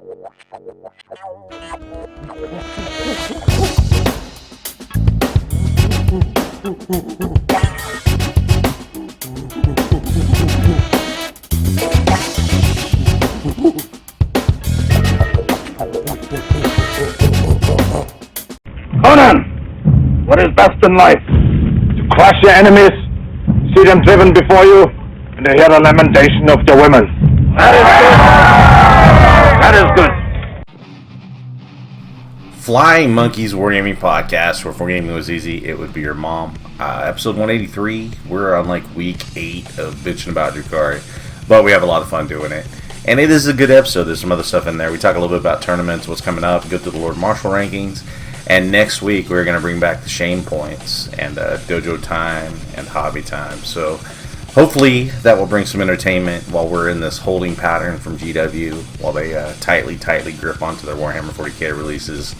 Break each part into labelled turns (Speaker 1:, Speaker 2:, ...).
Speaker 1: Conan, what is best in life? To crush your enemies, see them driven before you, and to hear the lamentation of your women. That is good.
Speaker 2: Flying Monkeys Wargaming Podcast, where Wargaming was easy, it would be your mom. Episode 183, we're on like week 8 of bitching about Drukhari, but we have a lot of fun doing it. And it is a good episode. There's some other stuff in there. We talk a little bit about tournaments, what's coming up, go through the Lord Marshal rankings, and next week we're going to bring back the shame points and dojo time and hobby time. So hopefully that will bring some entertainment while we're in this holding pattern from GW while they tightly grip onto their Warhammer 40k releases.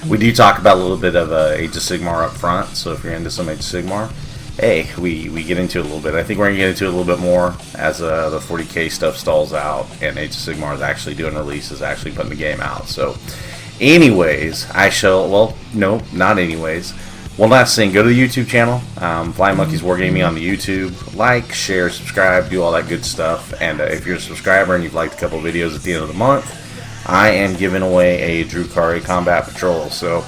Speaker 2: We do talk about a little bit of Age of Sigmar up front, so if you're into some Age of Sigmar, hey, we get into it a little bit. I think we're going to get into it a little bit more as the 40k stuff stalls out and Age of Sigmar is actually doing releases, actually putting the game out. So anyways, not anyways. One last thing, go to the YouTube channel, Flying Monkeys Wargaming on the YouTube. Like, share, subscribe, do all that good stuff. And if you're a subscriber and you've liked a couple of videos at the end of the month, I am giving away a Drukhari Combat Patrol. So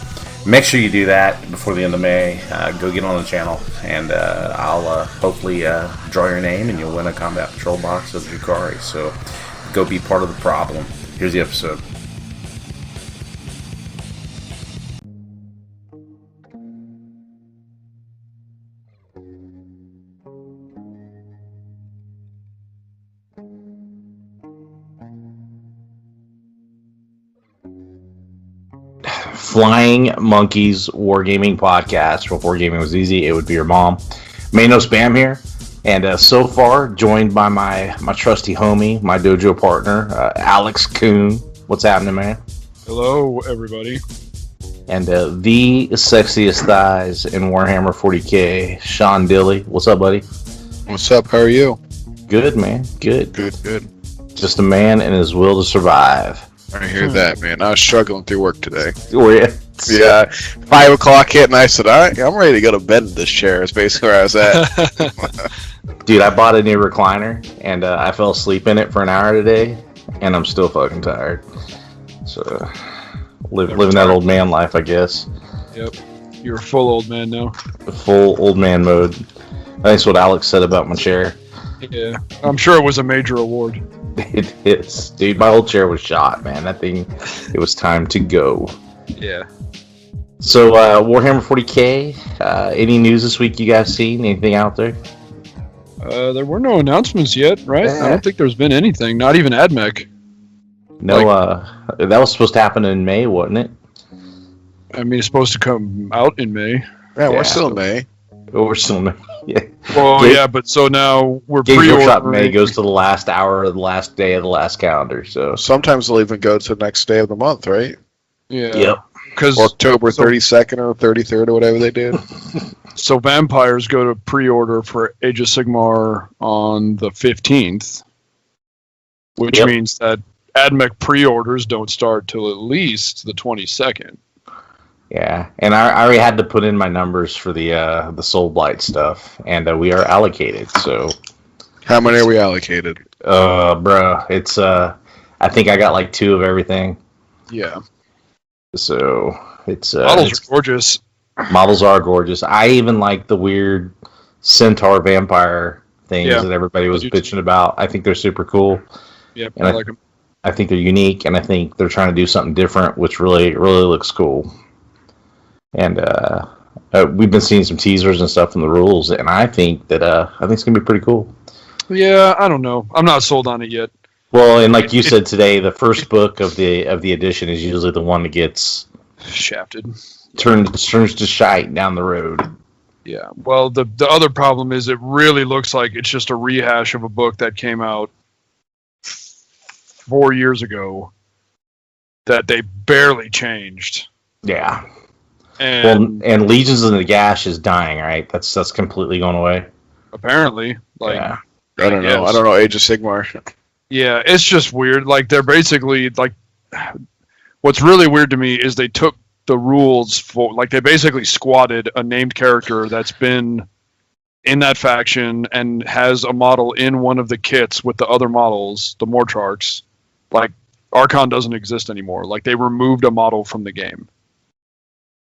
Speaker 2: make sure you do that before the end of May. Go get on the channel, and I'll hopefully draw your name, and you'll win a Combat Patrol box of Drukhari. So go be part of the problem. Here's the episode. Flying Monkeys Wargaming Podcast. If Wargaming was easy, it would be your mom. May no spam here. And so far, joined by my trusty homie, my dojo partner, Alex Kuhn. What's happening, man?
Speaker 3: Hello, everybody.
Speaker 2: And the sexiest thighs in Warhammer 40k, Sean Dilly. What's up, buddy?
Speaker 3: What's up? How are you?
Speaker 2: Good, man. Good.
Speaker 3: Good.
Speaker 2: Just a man and his will to survive.
Speaker 3: I hear that, man. I was struggling through work today.
Speaker 2: Were you?
Speaker 3: Yeah. 5 o'clock hit, and I said, all right, I'm ready to go to bed in this chair. Is basically where I was at.
Speaker 2: Dude, I bought a new recliner, and I fell asleep in it for an hour today, and I'm still fucking tired. So, living that old man life, I guess.
Speaker 3: Yep. You're a full old man now.
Speaker 2: Full old man mode. That's what Alex said about my chair.
Speaker 3: Yeah. I'm sure it was a major award.
Speaker 2: It is. Dude, my old chair was shot, man. That thing, it was time to go.
Speaker 3: Yeah.
Speaker 2: So, Warhammer 40k, any news this week you guys seen? Anything out there?
Speaker 3: There were no announcements yet, right? I don't think there's been anything. Not even AdMech.
Speaker 2: No, that was supposed to happen in May, wasn't it?
Speaker 3: I mean, it's supposed to come out in May.
Speaker 4: Yeah, we're still in May.
Speaker 2: We're still in May. Yeah.
Speaker 3: Well, yeah, but so now we're
Speaker 2: Games Workshop May
Speaker 3: pre-ordering.
Speaker 2: goes to the last hour of the last day of the last calendar. So
Speaker 4: Sometimes they'll even go to the next day of the month, right?
Speaker 3: Yeah.
Speaker 2: Yep.
Speaker 3: Because
Speaker 4: October 32nd or 33rd or whatever they did.
Speaker 3: So vampires go to pre-order for Age of Sigmar on the 15th, which means that AdMech pre-orders don't start till at least the 22nd.
Speaker 2: yeah, and I already had to put in my numbers for the Soul Blight stuff, and we are allocated. So,
Speaker 4: How many are we allocated?
Speaker 2: bro, it's I think I got like 2 of everything.
Speaker 3: Yeah.
Speaker 2: So it's
Speaker 3: Models are gorgeous.
Speaker 2: Models are gorgeous. I even like the weird centaur vampire things that everybody was bitching about. I think they're super cool.
Speaker 3: Yep,
Speaker 2: and
Speaker 3: I like them.
Speaker 2: I think they're unique, and I think they're trying to do something different, which really looks cool. And we've been seeing some teasers and stuff from the rules, and I think that it's gonna be pretty cool.
Speaker 3: Yeah, I don't know. I'm not sold on it yet.
Speaker 2: Well, and like you said today, the first book of the edition is usually the one that gets
Speaker 3: shafted,
Speaker 2: turns to shite down the road.
Speaker 3: Yeah. Well, the other problem is it really looks like it's just a rehash of a book that came out 4 years ago that they barely changed.
Speaker 2: Yeah.
Speaker 3: And
Speaker 2: and Legions of the Gash is dying, right? That's completely going away.
Speaker 3: Apparently, like
Speaker 2: yeah.
Speaker 4: I don't know. I don't know Age of Sigmar.
Speaker 3: Yeah, it's just weird. Like they're basically like what's really weird to me is they took the rules for, like, they basically squatted a named character that's been in that faction and has a model in one of the kits with the other models, the Morcharks. Like, Archon doesn't exist anymore. Like, they removed a model from the game.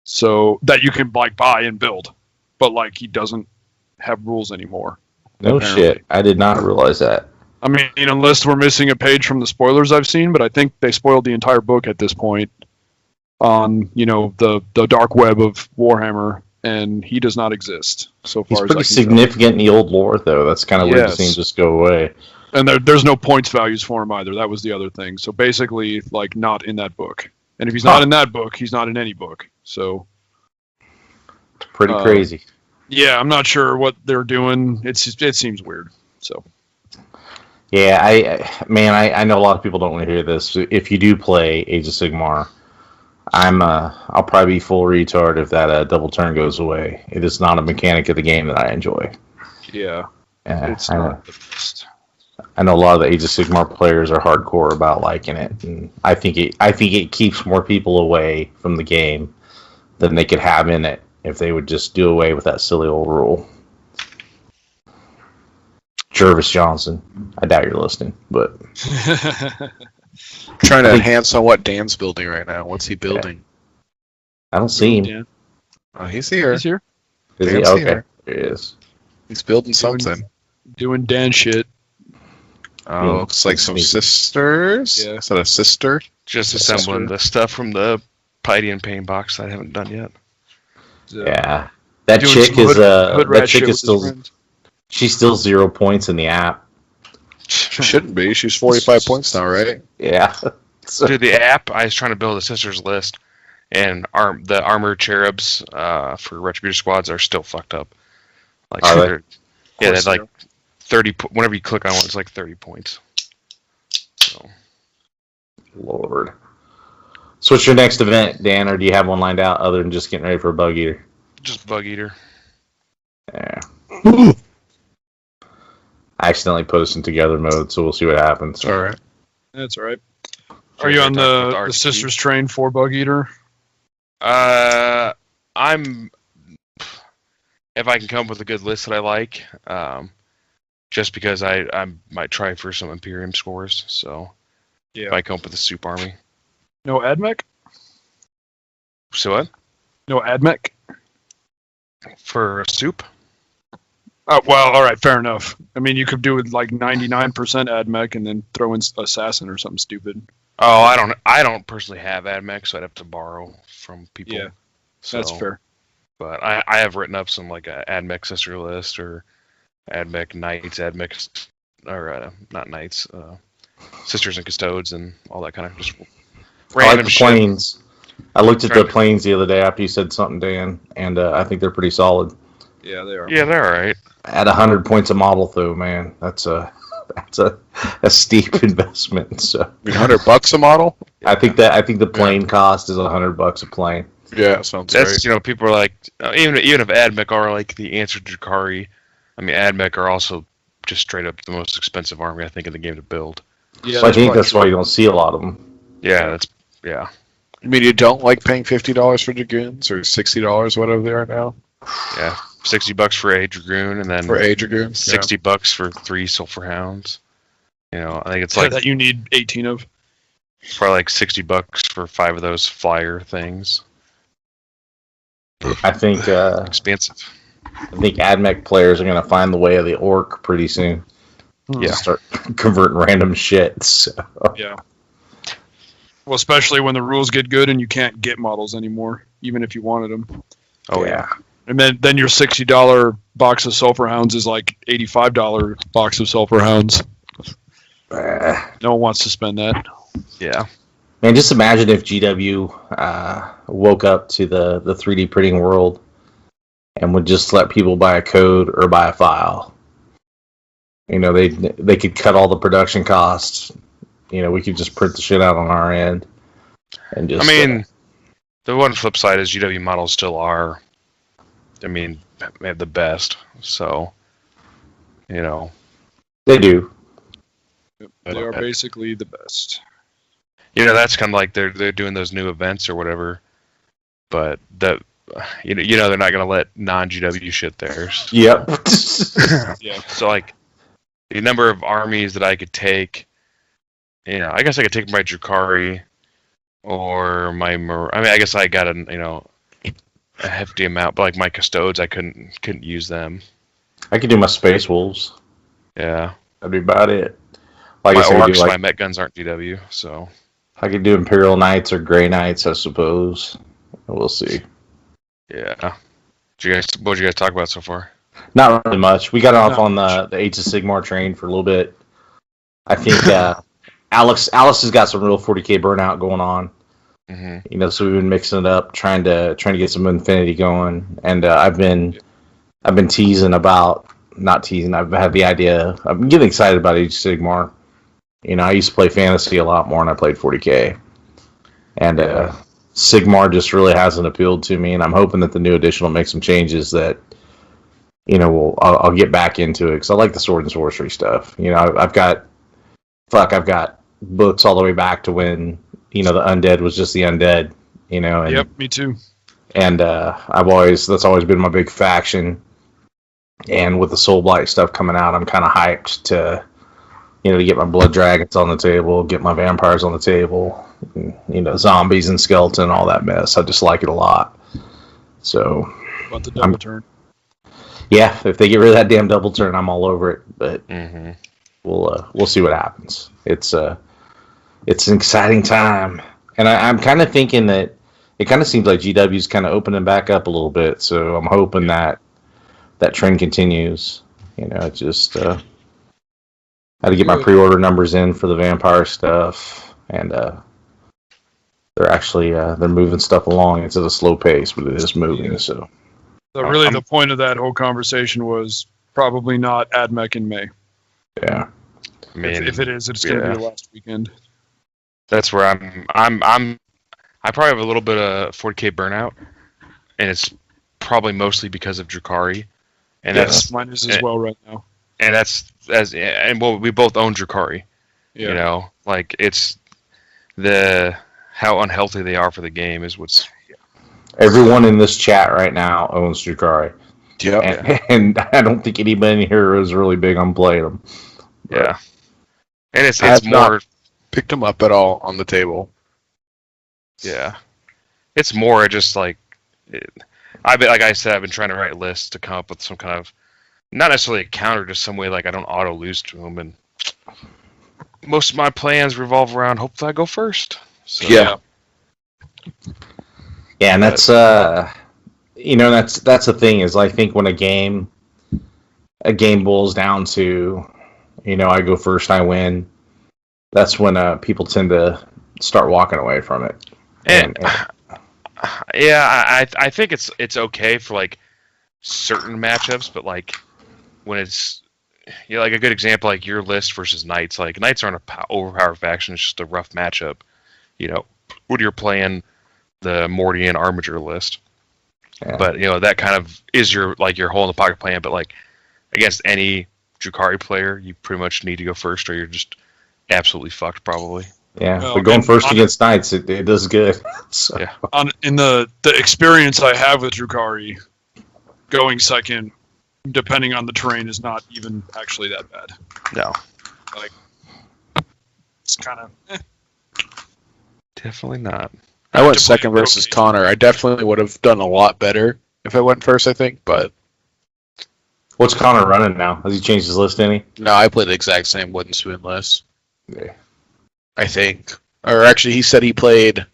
Speaker 3: So that you can, like, buy and build. But, like, he doesn't have rules anymore.
Speaker 5: No
Speaker 3: apparently.
Speaker 5: shit. I did not realize that.
Speaker 3: I mean, unless we're missing a page from the spoilers I've seen, but I think they spoiled the entire book at this point on, the dark web of Warhammer, and he does not exist so
Speaker 5: He's
Speaker 3: far.
Speaker 5: pretty
Speaker 3: as I can
Speaker 5: significant in the old lore, though. That's kind of weird to see him
Speaker 3: Yes.
Speaker 5: just go away.
Speaker 3: tell. And there's no points values for him either. That was the other thing. So basically, like, not in that book. And if he's not in that book, he's not in any book. So
Speaker 5: Pretty crazy.
Speaker 3: yeah, I'm not sure what they're doing. It seems weird. So
Speaker 5: Yeah, I know a lot of people don't want to hear this. If you do play Age of Sigmar, I'll probably be full retard if that double turn goes away. It is not a mechanic of the game that I enjoy.
Speaker 3: yeah, it's
Speaker 5: I know.
Speaker 3: not the best.
Speaker 5: I know a lot of the Age of Sigmar players are hardcore about liking it, and I think it keeps more people away from the game than they could have in it if they would just do away with that silly old rule. Jervis Johnson, I doubt you're listening, but
Speaker 4: Trying to enhance on what Dan's building right now. What's he building?
Speaker 5: I don't see him.
Speaker 3: Dan.
Speaker 4: Oh, he's here.
Speaker 3: He's here
Speaker 5: Is he?
Speaker 4: Dan's
Speaker 5: Okay,
Speaker 4: here.
Speaker 5: there he is.
Speaker 4: He's building something.
Speaker 3: doing Dan shit.
Speaker 4: Oh, looks like some
Speaker 5: Sneaky.
Speaker 4: sisters.
Speaker 3: Yeah.
Speaker 4: Is that a sister?
Speaker 6: Just
Speaker 3: Sister.
Speaker 6: assembling the stuff from the Piety and Pain box that I haven't done yet.
Speaker 5: Yeah, that
Speaker 3: Doing
Speaker 5: chick
Speaker 3: some
Speaker 5: is
Speaker 3: hood
Speaker 5: that
Speaker 3: rat
Speaker 5: chick
Speaker 3: shit
Speaker 5: is
Speaker 3: with his
Speaker 5: still
Speaker 3: friends.
Speaker 5: she's still 0 points in the app.
Speaker 4: She shouldn't be. She's 45 points now, right?
Speaker 5: Yeah. So-
Speaker 6: Through the app, I was trying to build a sisters list, and the armored cherubs for retribution squads are still fucked up. Like,
Speaker 5: Are they?
Speaker 6: they're- yeah, they're like 30. Whenever you click on one, it's like 30 points. So
Speaker 5: Lord. So what's your next event, Dan, or do you have one lined out other than just getting ready for a bug eater?
Speaker 6: just bug eater.
Speaker 5: Yeah. I accidentally put us in together mode, so we'll see what happens.
Speaker 4: All right.
Speaker 3: That's all right. Are you on the Sisters train for Bug Eater?
Speaker 6: I'm. If I can come up with a good list that I like, just because I might try for some Imperium scores. So
Speaker 3: Yeah.
Speaker 6: if I come up with a soup army.
Speaker 3: No Admech?
Speaker 6: So what?
Speaker 3: No Admech?
Speaker 6: For a soup?
Speaker 3: Oh, well, all right, fair enough. I mean, you could do it like 99% Admech and then throw in Assassin or something stupid.
Speaker 6: Oh, I don't personally have AdMech, so I'd have to borrow from people.
Speaker 3: Yeah,
Speaker 6: So,
Speaker 3: that's fair.
Speaker 6: But I have written up some like a AdMech sister list or AdMech knights, AdMech or not knights, sisters and custodes and all that kind of just
Speaker 5: I like
Speaker 6: random
Speaker 5: the
Speaker 6: shit.
Speaker 5: planes. I looked at the
Speaker 6: Trying to-
Speaker 5: planes the other day after you said something, Dan, and I think they're pretty solid.
Speaker 3: Yeah, they are.
Speaker 6: Yeah, they're all right.
Speaker 5: At 100 points a model, though, man, that's a steep investment. So
Speaker 4: I mean, $100 a model?
Speaker 5: I think the plane cost is $100 a plane.
Speaker 4: Yeah, sounds
Speaker 6: That's
Speaker 4: right.
Speaker 6: people are like even if AdMech are like the answer to Drukhari, I mean AdMech are also just straight up the most expensive army I think in the game to build.
Speaker 3: Yeah,
Speaker 5: So I think
Speaker 3: probably
Speaker 5: that's why you don't see a lot of them.
Speaker 6: Yeah,
Speaker 4: I mean, you don't like paying $50 for Dragoons or $60, whatever they are now,
Speaker 6: yeah, $60 for a Dragoon and then
Speaker 4: for A Dragoons?
Speaker 6: $60 for 3 Sulphur Hounds. You know, I think it's
Speaker 3: true.
Speaker 6: like
Speaker 3: That you need 18 of.
Speaker 6: probably like $60 for 5 of those flyer things.
Speaker 5: I think
Speaker 6: Expensive.
Speaker 5: AdMech players are going to find the way of the orc pretty soon.
Speaker 6: Yeah.
Speaker 5: Just start converting random shit. So.
Speaker 3: Yeah. Well, especially when the rules get good and you can't get models anymore, even if you wanted them.
Speaker 6: Oh yeah.
Speaker 3: And then your $60 box of Sulphur Hounds is like $85 box of Sulphur Hounds. No one wants to spend that.
Speaker 6: Yeah.
Speaker 5: Man, just imagine if GW woke up to the 3D printing world and would just let people buy a code or buy a file. You know, they could cut all the production costs. You know, we could just print the shit out on our end. And just,
Speaker 6: I mean, the one flip side is GW models still are, I mean, the best. So, you know.
Speaker 5: they do.
Speaker 3: They are basically the best.
Speaker 6: That's kind of like they're doing those new events or whatever, but that they're not gonna let non-GW shit there.
Speaker 5: Yep.
Speaker 3: Yeah.
Speaker 6: So like the number of armies that I could take, I guess I could take my Drukhari or my I guess I got a hefty amount, but like my custodes, I couldn't use them.
Speaker 5: I could do my Space Wolves.
Speaker 6: Yeah.
Speaker 5: That'd be about it. Like
Speaker 6: My
Speaker 5: I said,
Speaker 6: orks,
Speaker 5: my
Speaker 6: my Met guns aren't GW, so
Speaker 5: I could do Imperial Knights or Grey Knights, I suppose. We'll see.
Speaker 6: yeah. What did you guys talk about so far?
Speaker 5: Not really much. We got off
Speaker 3: Not
Speaker 5: on
Speaker 3: much.
Speaker 5: the Age of Sigmar train for a little bit. I think Alex has got some real 40k burnout going on.
Speaker 6: Mm-hmm.
Speaker 5: So we've been mixing it up, trying to get some Infinity going, and I've been teasing about. Not teasing. I've had the idea. I'm getting excited about Age of Sigmar. I used to play fantasy a lot more, and I played 40k. And Sigmar just really hasn't appealed to me, and I'm hoping that the new edition will make some changes that, I'll get back into it because I like the sword and sorcery stuff. I've got books all the way back to when the undead was just the undead. And,
Speaker 3: Yep, me too.
Speaker 5: And that's always been my big faction. And with the Soul Blight stuff coming out, I'm kind of hyped to get my blood dragons on the table, get my vampires on the table, zombies and skeleton, all that mess. I just like it a lot. So,
Speaker 3: About the double turn.
Speaker 5: Yeah, if they get rid of that damn double turn, I'm all over it. But we'll see what happens. It's an exciting time, and I'm kind of thinking that it kind of seems like GW's kind of opening back up a little bit. So I'm hoping that trend continues. Just had to get my pre-order numbers in for the vampire stuff, and they're actually they're moving stuff along. It's at a slow pace, but it is moving. So
Speaker 3: really, the point of that whole conversation was probably not AdMech in May.
Speaker 5: yeah,
Speaker 6: I mean,
Speaker 3: If it is, it's going to be last weekend.
Speaker 6: That's where I probably have a little bit of 40k burnout, and it's probably mostly because of Drukhari, and that's
Speaker 3: mine is as well right now.
Speaker 6: And we both own Drukhari.
Speaker 3: Yeah.
Speaker 6: Like it's how unhealthy they are for the game is what's.
Speaker 5: Everyone in this chat right now owns Drukhari.
Speaker 4: Yep.
Speaker 5: And I don't think anybody here is really big on playing them.
Speaker 6: Yeah. And it's
Speaker 4: have
Speaker 6: more
Speaker 4: not picked them up at all on the table.
Speaker 6: Yeah. It's more just like like I said, I've been trying to write lists to come up with some kind of not necessarily a counter, just some way like I don't auto lose to them, and most of my plans revolve around hopefully I go first. So,
Speaker 4: Yeah.
Speaker 5: Yeah, and that's that's the thing is I think when a game boils down to I go first, I win. That's when people tend to start walking away from it. And
Speaker 6: yeah, I think it's okay for like certain matchups, but like when it's like a good example, like your list versus Knights. Like Knights aren't a overpowered faction; it's just a rough matchup. When you're playing the Mordian Armiger list, but that kind of is your hole in the pocket plan. But like against any Drukhari player, you pretty much need to go first, or you're just absolutely fucked, probably.
Speaker 5: Yeah,
Speaker 3: Well,
Speaker 5: but going first against Knights, it does good. So.
Speaker 6: Yeah.
Speaker 3: In the experience I have with Drukhari, going second, depending on the terrain, is not even actually that bad.
Speaker 6: No.
Speaker 3: Like, it's kind of.
Speaker 6: Definitely not.
Speaker 4: I went
Speaker 3: To
Speaker 4: second
Speaker 3: play
Speaker 4: versus
Speaker 3: rotation.
Speaker 4: Connor. I definitely would have done a lot better if I went first, I think. But
Speaker 5: What's Connor running now? Has he changed his list any?
Speaker 4: no, I played the exact same wooden spoon list.
Speaker 5: Yeah.
Speaker 4: I think. Or actually, he said he played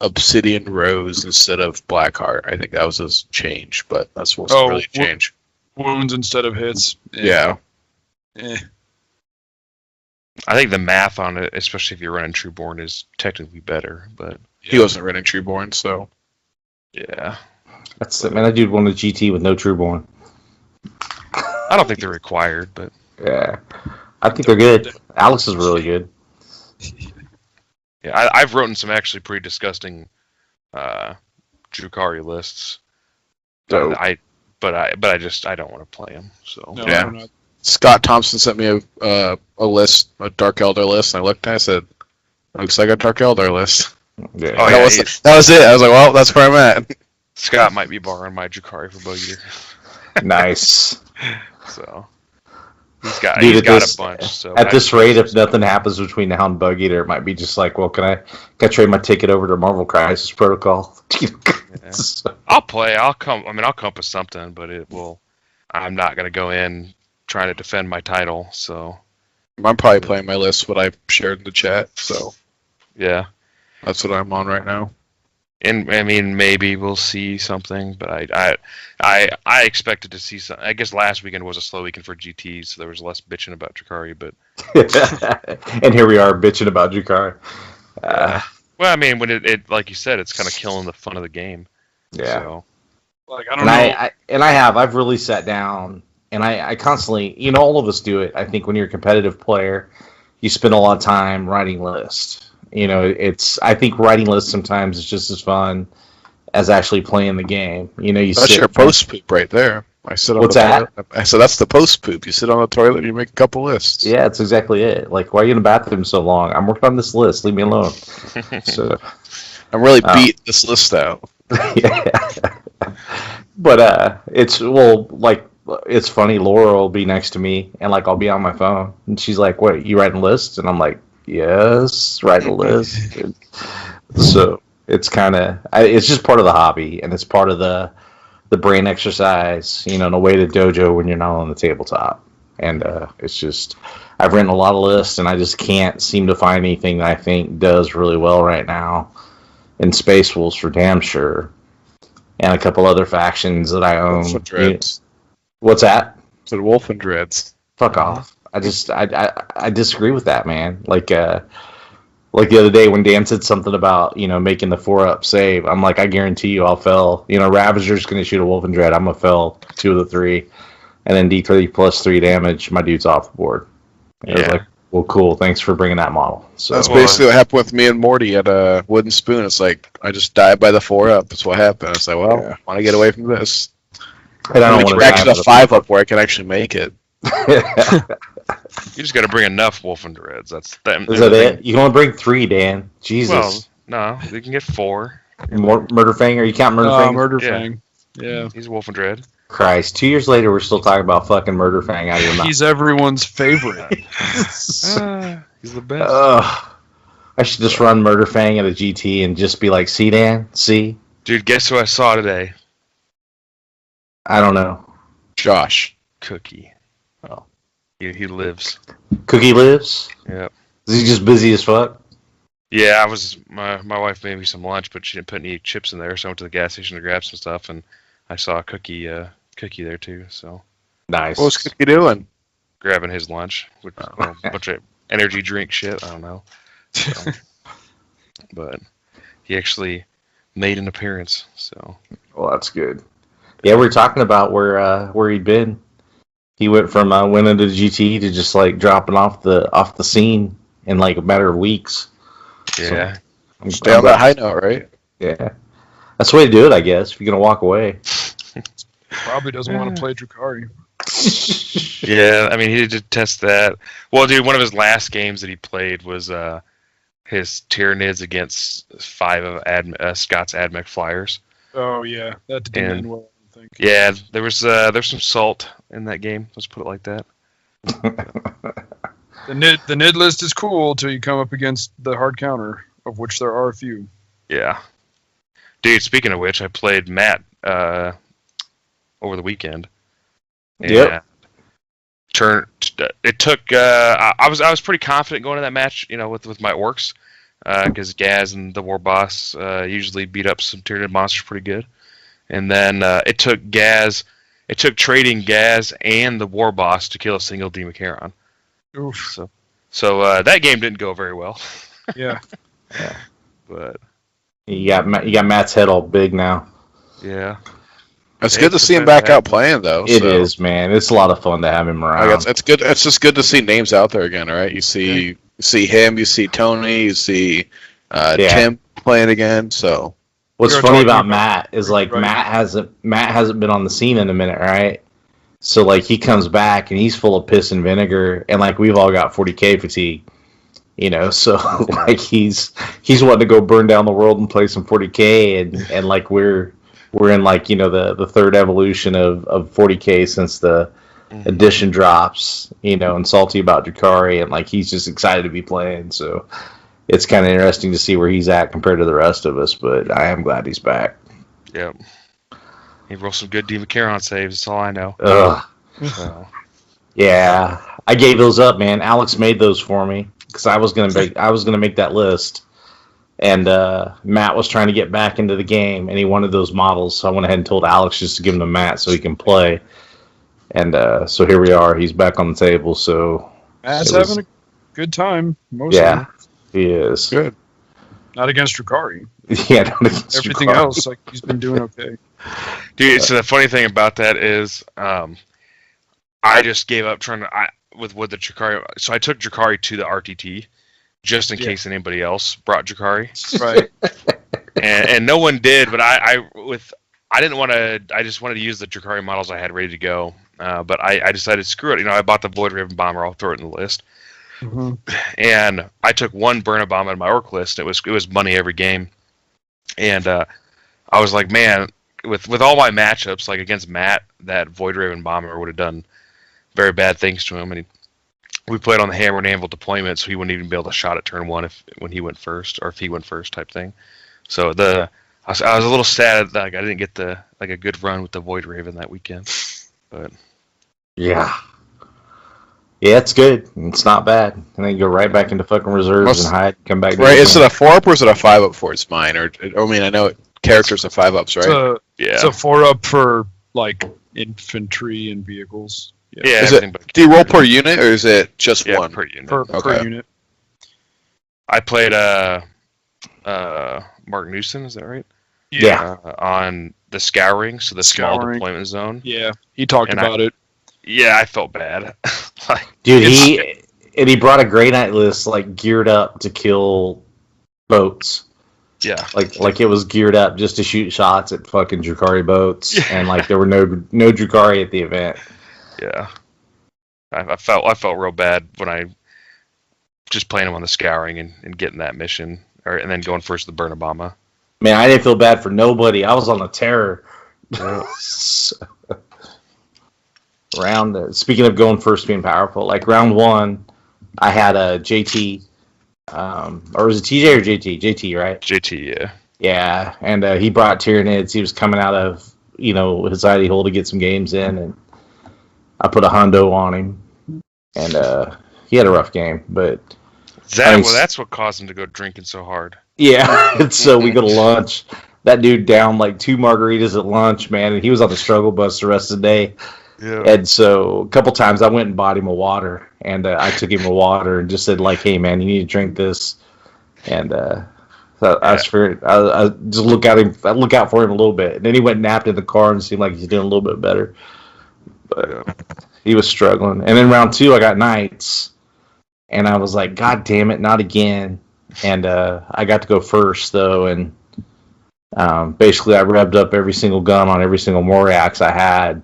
Speaker 4: Obsidian Rose instead of Blackheart. I think that was his change, but that's what's really change.
Speaker 3: Wounds instead of hits.
Speaker 4: Yeah.
Speaker 6: I think the math on it, especially if you're running Trueborn, is technically better, but
Speaker 4: He wasn't running Trueborn, so.
Speaker 6: yeah.
Speaker 5: That's it, man. That dude won a GT with no Trueborn.
Speaker 6: I don't think they're required, but
Speaker 5: Yeah. I think they're good. Alex is really good.
Speaker 6: yeah, I've written some actually pretty disgusting Drukhari lists.
Speaker 5: So
Speaker 6: I don't want to play them. So
Speaker 3: No,
Speaker 4: Yeah.
Speaker 3: I'm not.
Speaker 4: Scott Thompson sent me a list, a Dark Elder list, and I looked and I said, looks like a Dark Elder list.
Speaker 5: Yeah.
Speaker 6: Oh,
Speaker 4: that,
Speaker 6: yeah,
Speaker 4: that was it. I was like, well, that's where I'm at.
Speaker 6: Scott might be borrowing my Drukhari for Bug Eater.
Speaker 5: Nice.
Speaker 6: So he's got
Speaker 5: Dude,
Speaker 6: a bunch. So
Speaker 5: at this rate, if nothing happens between now and Bug Eater, it might be just like, well, can I trade my ticket over to Marvel Crisis Protocol?
Speaker 6: Yeah. I'll play. I'll come up with something, but it will. I'm not gonna go in trying to defend my title. So
Speaker 4: I'm probably playing my list, what I shared in the chat. So
Speaker 6: yeah,
Speaker 4: that's what I'm on right now.
Speaker 6: and I mean maybe we'll see something, but I expected to see some. I guess last weekend was a slow weekend for GT, so there was less bitching about Drukhari. But
Speaker 5: And here we are bitching about Drukhari.
Speaker 6: well, I mean when it like you said, it's kind of killing the fun of the game.
Speaker 5: Yeah.
Speaker 6: So.
Speaker 3: Like I don't know.
Speaker 5: I've really sat down and I constantly, all of us do it. I think when you're a competitive player, you spend a lot of time writing lists. I think writing lists sometimes is just as fun as actually playing the game.
Speaker 4: That's your post poop right there. I sit on
Speaker 5: What's
Speaker 4: the
Speaker 5: that?
Speaker 4: toilet. I said that's the post poop. You sit on the toilet and you make a couple lists.
Speaker 5: Yeah, it's exactly it. Like, why are you in the bathroom so long? I'm working on this list. Leave me alone. So,
Speaker 4: I'm really beating this list out.
Speaker 5: yeah. But it's funny. Laura will be next to me, and I'll be on my phone, and she's like, "What? You writing lists?" And I'm like, "Yes, write a list." So it's it's just part of the hobby, and it's part of the brain exercise. In a way to dojo when you're not on the tabletop, and it's just I've written a lot of lists, and I just can't seem to find anything that I think does really well right now. In Space Wolves for damn sure. And a couple other factions that I own. What's that?
Speaker 4: So Wolf and Dreads.
Speaker 5: Fuck off. I disagree with that, man. Like the other day when Dan said something about, making the 4-up save, I'm like, I guarantee you I'll fail. Ravager's going to shoot a Wolf and Dread. I'm going to fail 2 of the 3. And then D3 plus 3 damage, my dude's off the board. And I was like, well, cool. Thanks for bringing that model. So
Speaker 4: that's basically what happened with me and Morty at a Wooden Spoon. It's like I just died by the 4-up. That's what happened. It's like, well, I want to get away from this.
Speaker 5: And I don't want to
Speaker 4: back to the 5-up where I can actually make it.
Speaker 6: You just got to bring enough Wolf and Dreads. Is that
Speaker 5: it? You can only bring 3, Dan. Jesus.
Speaker 6: Well, no, you can get 4.
Speaker 5: Murder Fang? Are you counting Murder Fang?
Speaker 3: Murder Fang. Yeah.
Speaker 6: He's a Wolf and Dread.
Speaker 5: Christ, 2 years later, we're still talking about fucking Murder Fang out of your mouth.
Speaker 3: He's everyone's favorite.
Speaker 6: He's the best.
Speaker 5: I should just run Murder Fang at a GT and just be like, see, Dan? See?
Speaker 6: Dude, guess who I saw today?
Speaker 5: I don't know.
Speaker 4: Josh.
Speaker 6: Cookie.
Speaker 5: Oh.
Speaker 6: He lives.
Speaker 5: Cookie lives?
Speaker 6: Yep.
Speaker 5: Is he just busy as fuck?
Speaker 6: Yeah, my wife made me some lunch, but she didn't put any chips in there, so I went to the gas station to grab some stuff, and I saw Cookie there too. So
Speaker 5: nice.
Speaker 4: What's Cookie doing?
Speaker 6: Grabbing his lunch, which a bunch of energy drink shit. I don't know, so, but he actually made an appearance. So
Speaker 5: well, that's good. Yeah, we were talking about where he'd been. He went from winning to GT to just dropping off the scene in a matter of weeks.
Speaker 6: Yeah,
Speaker 4: so, stay on that high note, right?
Speaker 5: Yeah. That's the way to do it, I guess, if you're going to walk away.
Speaker 3: Probably doesn't want to play Drukhari.
Speaker 6: Yeah, I mean, he did test that. Well, dude, one of his last games that he played was his Tyranids against 5 of Scott's Admech Flyers.
Speaker 3: Oh, yeah. That didn't end well, I think.
Speaker 6: Yeah, there's some salt in that game. Let's put it like that.
Speaker 3: The NID list is cool until you come up against the hard counter, of which there are a few.
Speaker 6: Yeah. Dude, speaking of which, I played Matt over the weekend.
Speaker 5: Yep.
Speaker 6: It took. I was pretty confident going to that match, with my orks, because Gaz and the War Boss usually beat up some Tyranid monsters pretty good. And then it took trading Gaz and the War Boss to kill a single Demon Charon.
Speaker 3: Oof.
Speaker 6: So that game didn't go very well.
Speaker 3: Yeah.
Speaker 6: But
Speaker 5: you got Matt's head all big now.
Speaker 6: Yeah.
Speaker 4: It's good to see him back out playing, though.
Speaker 5: It is, man. It's a lot of fun to have him around.
Speaker 4: It's good. It's just good to see names out there again, right? You see him, you see Tony, you see Tim playing again. So
Speaker 5: what's funny about Matt is Matt hasn't been on the scene in a minute, right? So like he comes back and he's full of piss and vinegar, and like we've all got 40k fatigue, So like he's wanting to go burn down the world and play some 40k, and like we're in like the third evolution of 40k since the edition drops, and salty about Drukhari, and like he's just excited to be playing. So it's kind of interesting to see where he's at compared to the rest of us. But I am glad he's back.
Speaker 6: Yep. He rolled some good D. McCarron saves. That's all I know.
Speaker 5: Ugh.
Speaker 6: So.
Speaker 5: Yeah, I gave those up, man. Alex made those for me because I was gonna make that list, and Matt was trying to get back into the game, and he wanted those models. So I went ahead and told Alex just to give them to Matt so he can play. And so here we are. He's back on the table. So
Speaker 3: Matt's having a good time.
Speaker 5: Yeah, he is.
Speaker 3: Good. Not against Drukhari.
Speaker 5: Yeah, not against
Speaker 3: everything
Speaker 5: Drukhari.
Speaker 3: else, like he's been doing okay.
Speaker 6: Dude, so the funny thing about that is, I just gave up trying to with the Drukhari. So I took Drukhari to the RTT just in case anybody else brought Drukhari.
Speaker 3: Right.
Speaker 6: and no one did, but I didn't want to. I just wanted to use the Drukhari models I had ready to go. But I decided, screw it. I bought the Void Raven Bomber. I'll throw it in the list. Mm-hmm. And I took one Burn a Bomb out of my Orc list. It was money every game. And I was like, man, with all my matchups, like against Matt, that Void Raven Bomber would have done very bad things to him. And we played on the Hammer and Anvil deployment, so he wouldn't even be able to shot at turn one when he went first, or if he went first type thing. So I was a little sad that I didn't get a good run with the Void Raven that weekend. But
Speaker 5: yeah, it's good. It's not bad. And then you go right back into fucking reserves and hide. Come back.
Speaker 4: Right? Is it a 4-up or is it a 5-up for its mine? I know characters are 5-ups, right?
Speaker 3: It's a 4-up for like infantry and vehicles.
Speaker 6: Yeah.
Speaker 4: Do you roll per unit or is it just one
Speaker 6: per unit?
Speaker 3: Per unit.
Speaker 6: I played Mark Newson. Is that right?
Speaker 5: Yeah.
Speaker 6: On the Scouring, so the small deployment zone.
Speaker 3: Yeah, he talked about it.
Speaker 6: Yeah, I felt bad.
Speaker 5: Dude, he brought a Grey Knight list like geared up to kill boats.
Speaker 6: Yeah.
Speaker 5: Like it was geared up just to shoot shots at fucking Drukhari boats, and like there were no Drukhari at the event.
Speaker 6: Yeah. I felt real bad when I just playing him on the Scouring and getting that mission, and then going first to the Burn Obama.
Speaker 5: Man, I didn't feel bad for nobody. I was on the terror. Speaking of going first being powerful, like round one, I had a JT, or was it TJ or JT? JT, right?
Speaker 6: JT, yeah.
Speaker 5: Yeah, and he brought Tyranids. He was coming out of his ID hole to get some games in, and I put a hundo on him, and he had a rough game, but
Speaker 6: that's what caused him to go drinking so hard.
Speaker 5: Yeah, and so we go to lunch. That dude downed like 2 margaritas at lunch, man, and he was on the struggle bus the rest of the day. Yeah. And so a couple times I went and bought him a water, and I took him a water and just said like, "Hey, man, you need to drink this." And so I just look out for him a little bit. And then he went and napped in the car and seemed like he's doing a little bit better. But he was struggling. And then round 2, I got Knights, and I was like, "God damn it, not again!" And I got to go first though, and basically I revved up every single gun on every single Moriax I had,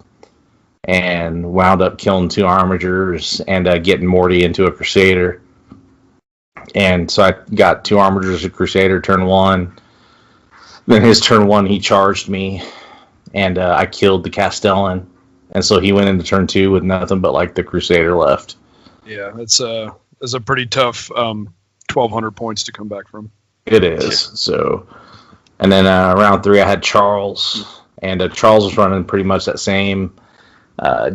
Speaker 5: and wound up killing 2 Armigers and getting Morty into a Crusader. And so I got 2 Armigers, a Crusader turn 1. Then his turn 1, he charged me, and I killed the Castellan. And so he went into turn 2 with nothing but like the Crusader left.
Speaker 3: Yeah, it's a pretty tough 1,200 points to come back from.
Speaker 5: It is. Yeah. So, and then round 3, I had Charles, and Charles was running pretty much that same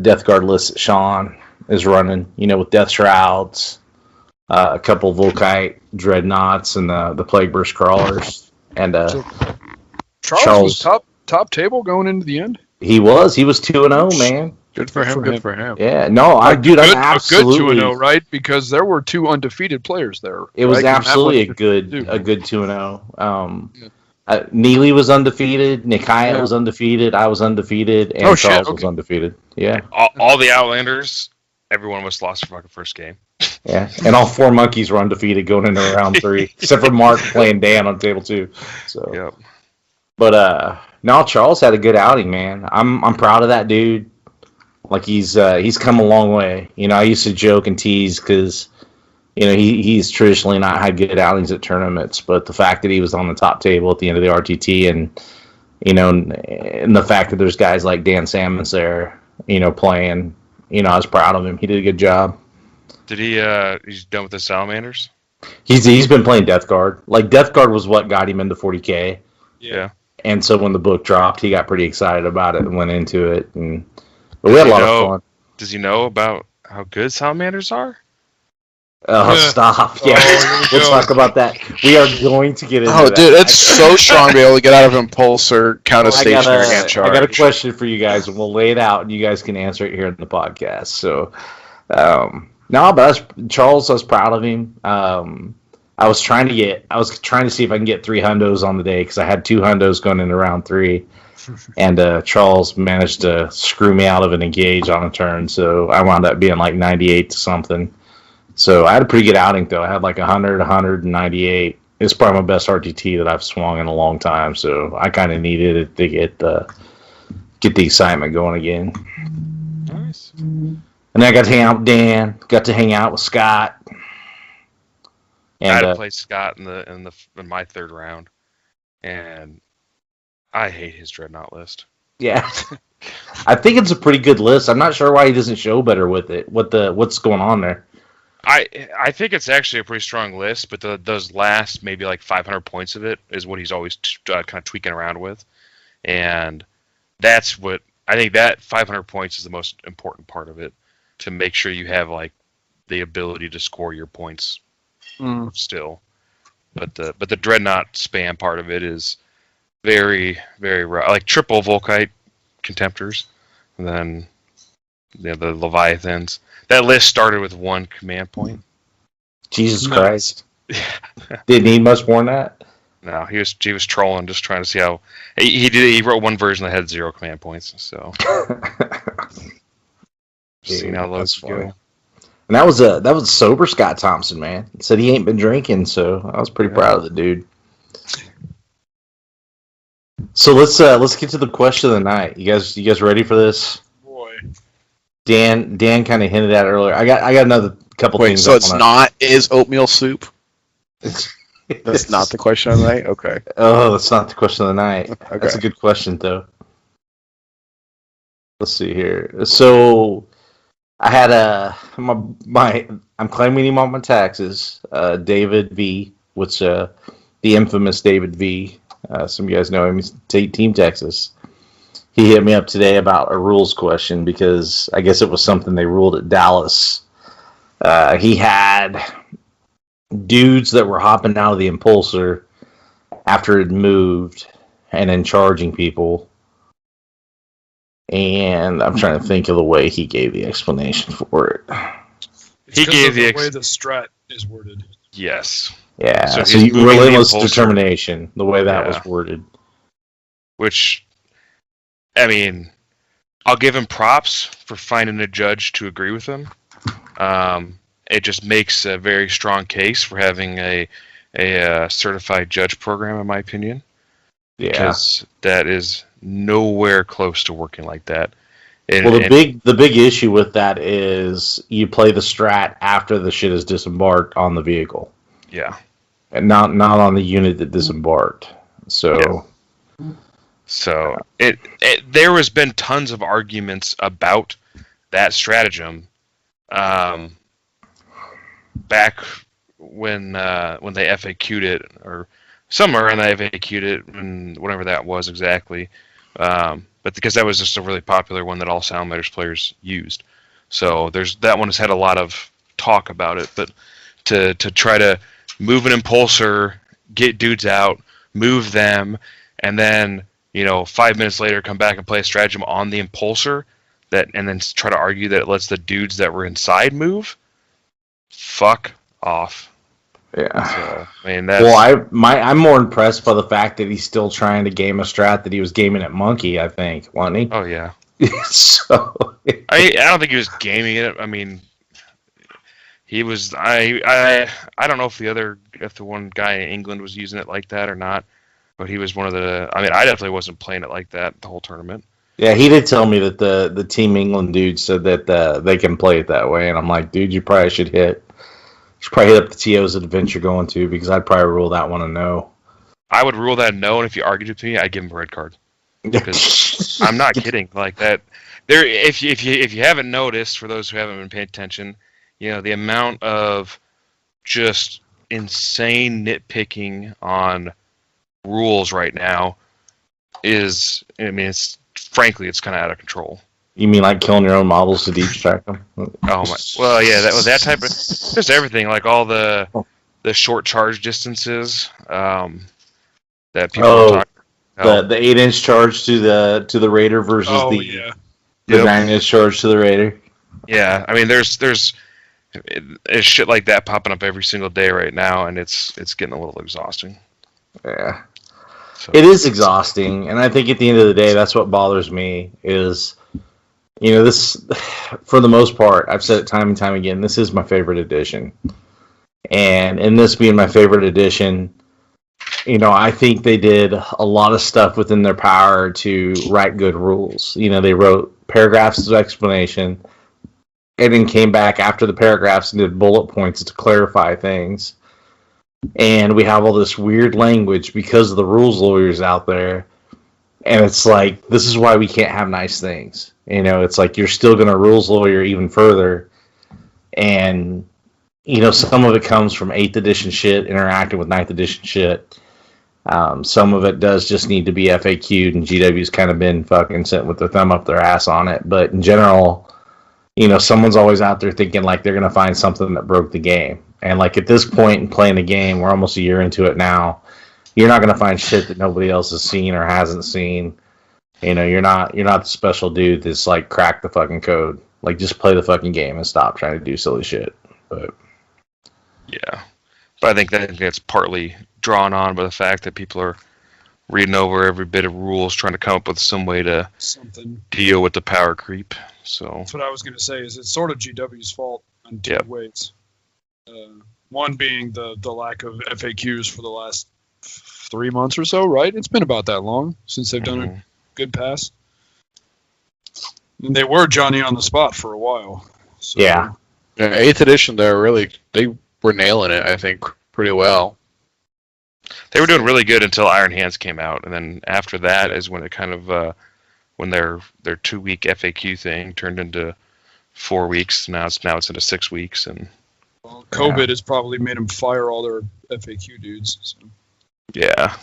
Speaker 5: Death Guard list that Sean is running, with Death Shrouds, a couple Volkite Dreadnoughts, and the Plague Burst Crawlers. And
Speaker 3: so Charles was top table going into the end?
Speaker 5: He was 2-0, man.
Speaker 4: Good for him.
Speaker 5: Yeah, no, I'm absolutely
Speaker 3: a good 2-0, right? Because there were 2 undefeated players there.
Speaker 5: It was absolutely a good 2-0. Neely was undefeated. Nick Hyatt was undefeated. I was undefeated, and Charles was undefeated. Yeah,
Speaker 6: all the Outlanders, everyone was lost for fucking first game.
Speaker 5: Yeah, and all 4 monkeys were undefeated going into round 3, except for Mark playing Dan on table 2. So,
Speaker 6: yep.
Speaker 5: But no, Charles had a good outing, man. I'm proud of that dude. Like he's come a long way. You know, I used to joke and tease because you know he's traditionally not had good outings at tournaments, but the fact that he was on the top table at the end of the RTT, and you know, and the fact that there's guys like Dan Salmons there, you know, playing, you know, I was proud of him. He did a good job.
Speaker 6: Did he? He's done with the salamanders.
Speaker 5: He's been playing Death Guard. Like Death Guard was what got him into 40K.
Speaker 6: Yeah.
Speaker 5: And so when the book dropped, he got pretty excited about it and went into it. But we had a lot of fun.
Speaker 6: Does he know about how good salamanders are?
Speaker 5: Oh, stop. Yeah, let's talk about that. We are going to get into that.
Speaker 4: Oh, dude, it's so strong to be able to get out of Impulsor, count a stationary, and charge.
Speaker 5: I got a question for you guys, and we'll lay it out, and you guys can answer it here in the podcast. So, no, but Charles, I was proud of him. I was trying to see if I can get 3 hundos on the day, because I had 2 hundos going into round 3. And Charles managed to screw me out of an engage on a turn, so I wound up being like 98 to something. So I had a pretty good outing, though. I had like 100, 198. It's probably my best RTT that I've swung in a long time, so I kind of needed it to get the excitement going again.
Speaker 6: Nice.
Speaker 5: And then I got to hang out with Dan, got to hang out with Scott. And,
Speaker 6: I had to play Scott in my 3rd round, and I hate his Dreadnought list.
Speaker 5: Yeah. I think it's a pretty good list. I'm not sure why he doesn't show better with it. What's going on there?
Speaker 6: I think it's actually a pretty strong list, but those last maybe like 500 points of it is what he's always kind of tweaking around with, and that's what I think, that 500 points is the most important part of it, to make sure you have like the ability to score your points still. But the Dreadnought spam part of it is very, very rough. Like triple Volkite Contemptors, and then the Leviathans. That list started with 1 command point.
Speaker 5: Jesus Christ! Didn't need much more than that.
Speaker 6: No, he was trolling, just trying to see how he wrote one version that had 0 command points. So seeing how low it's go.
Speaker 5: And that was sober Scott Thompson, man. He said he ain't been drinking, so I was pretty proud of the dude. So let's get to the question of the night. You guys ready for this?
Speaker 3: Boy.
Speaker 5: Dan kind of hinted at it earlier. I got another couple things.
Speaker 4: So it's not is oatmeal soup? That's not the question of the night? Okay.
Speaker 5: Oh, that's not the question of the night.
Speaker 4: Okay.
Speaker 5: That's a good question, though. Let's see here. So I had I'm claiming him on my taxes. David V, which the infamous David V. Some of you guys know him. He's Team Texas. He hit me up today about a rules question, because I guess it was something they ruled at Dallas. He had dudes that were hopping out of the Impulsor after it moved and then charging people. And I'm trying to think of the way he gave the explanation for it.
Speaker 3: He gave the way the strat is worded.
Speaker 6: Yes.
Speaker 5: Yeah, so
Speaker 6: moving
Speaker 5: relentless determination, the way that was worded.
Speaker 6: Which, I mean, I'll give him props for finding a judge to agree with him. It just makes a very strong case for having a certified judge program, in my opinion.
Speaker 5: Yeah.
Speaker 6: Because that is nowhere close to working like that.
Speaker 5: The big issue with that is you play the strat after the shit is disembarked on the vehicle.
Speaker 6: Yeah.
Speaker 5: And not on the unit that disembarked. So
Speaker 6: there has been tons of arguments about that stratagem back when they FAQ'd it, or somewhere when they FAQ'd it, and whatever that was exactly. But because that was just a really popular one that all Salamanders players used. So that one has had a lot of talk about it. But to try to move an Impulsor, get dudes out, move them, and then 5 minutes later come back and play a stratagem on the Impulsor, and then try to argue that it lets the dudes that were inside move. Fuck off.
Speaker 5: Yeah.
Speaker 6: So, I mean, that's...
Speaker 5: I'm more impressed by the fact that he's still trying to game a strat that he was gaming at Monkey, I think, wasn't he?
Speaker 6: Oh yeah.
Speaker 5: So
Speaker 6: I don't think he was gaming it. I mean, he was. I don't know if the one guy in England was using it like that or not, but he was one of the. I mean, I definitely wasn't playing it like that the whole tournament.
Speaker 5: Yeah, he did tell me that the Team England dude said that they can play it that way, and I'm like, dude, you probably should hit up the TO's adventure going to, because I'd probably rule that one a no.
Speaker 6: I would rule that no, and if you argued with me, I'd give him a red card. Because I'm not kidding. Like that, there. If you haven't noticed, for those who haven't been paying attention, the amount of just insane nitpicking on rules right now is, it's frankly, it's kind of out of control.
Speaker 5: You mean like killing your own models to deep track them?
Speaker 6: Oh my! Well, yeah, that type of just everything, like all the short charge distances that people are talking about.
Speaker 5: The 8-inch charge to the Raider versus the 9-inch charge to the Raider.
Speaker 6: Yeah, I mean, there's shit like that popping up every single day right now, and it's getting a little exhausting.
Speaker 5: Yeah, so. It is exhausting, and I think at the end of the day, that's what bothers me is, this, for the most part, I've said it time and time again, this is my favorite edition. And in this being my favorite edition, I think they did a lot of stuff within their power to write good rules. They wrote paragraphs of explanation, and then came back after the paragraphs and did bullet points to clarify things. And we have all this weird language because of the rules lawyers out there. And it's like, this is why we can't have nice things. It's like you're still going to rules lawyer even further. And, some of it comes from 8th edition shit interacting with 9th edition shit. Some of it does just need to be FAQ'd, and GW's kind of been fucking sitting with their thumb up their ass on it. But in general, someone's always out there thinking like they're going to find something that broke the game. And like at this point in playing the game, we're almost a year into it now. You're not going to find shit that nobody else has seen or hasn't seen. You're not the special dude that's like cracked the fucking code. Like just play the fucking game and stop trying to do silly shit. But
Speaker 6: yeah, but I think that's partly drawn on by the fact that people are reading over every bit of rules, trying to come up with some way to deal with the power creep. So
Speaker 3: that's what I was going to say. Is it's sort of GW's fault in two ways. One being the lack of FAQs for the last 3 months or so, right? It's been about that long since they've done a good pass. And they were Johnny on the spot for a while. So.
Speaker 4: Yeah. 8th edition, they were nailing it, I think, pretty well.
Speaker 6: They were doing really good until Iron Hands came out, and then after that is when it kind of when their 2-week FAQ thing turned into 4 weeks. Now it's into 6 weeks, and
Speaker 3: COVID has probably made them fire all their FAQ dudes. So.
Speaker 6: Yeah.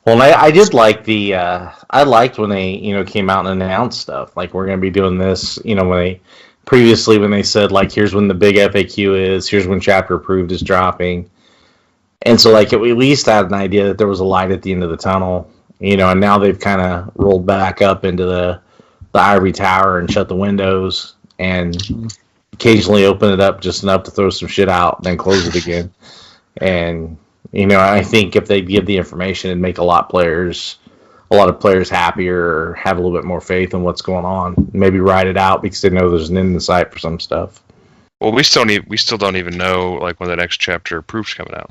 Speaker 5: Well, I did like I liked when they came out and announced stuff like we're going to be doing this. When they said like here's when the big FAQ is, here's when chapter approved is dropping. And so, like, we at least had an idea that there was a light at the end of the tunnel, and now they've kind of rolled back up into the ivory tower and shut the windows and occasionally open it up just enough to throw some shit out, then close it again. And, I think if they give the information and make a lot of players happier or have a little bit more faith in what's going on, maybe ride it out because they know there's an end in sight for some stuff.
Speaker 6: Well, we still don't even know, like, when the next chapter approved's coming out.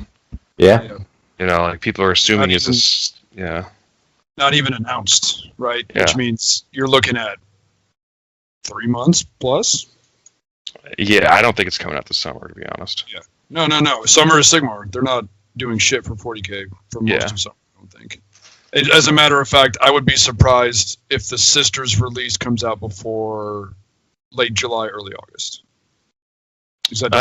Speaker 5: Yeah.
Speaker 6: Like people are assuming it's this. Yeah.
Speaker 3: Not even announced, right?
Speaker 6: Yeah.
Speaker 3: Which means you're looking at 3 months plus.
Speaker 6: Yeah, I don't think it's coming out this summer, to be honest.
Speaker 3: Yeah. No. Summer is Sigmar. They're not doing shit for 40K for most of summer, I don't think. As a matter of fact, I would be surprised if the Sisters release comes out before late July, early August. Is that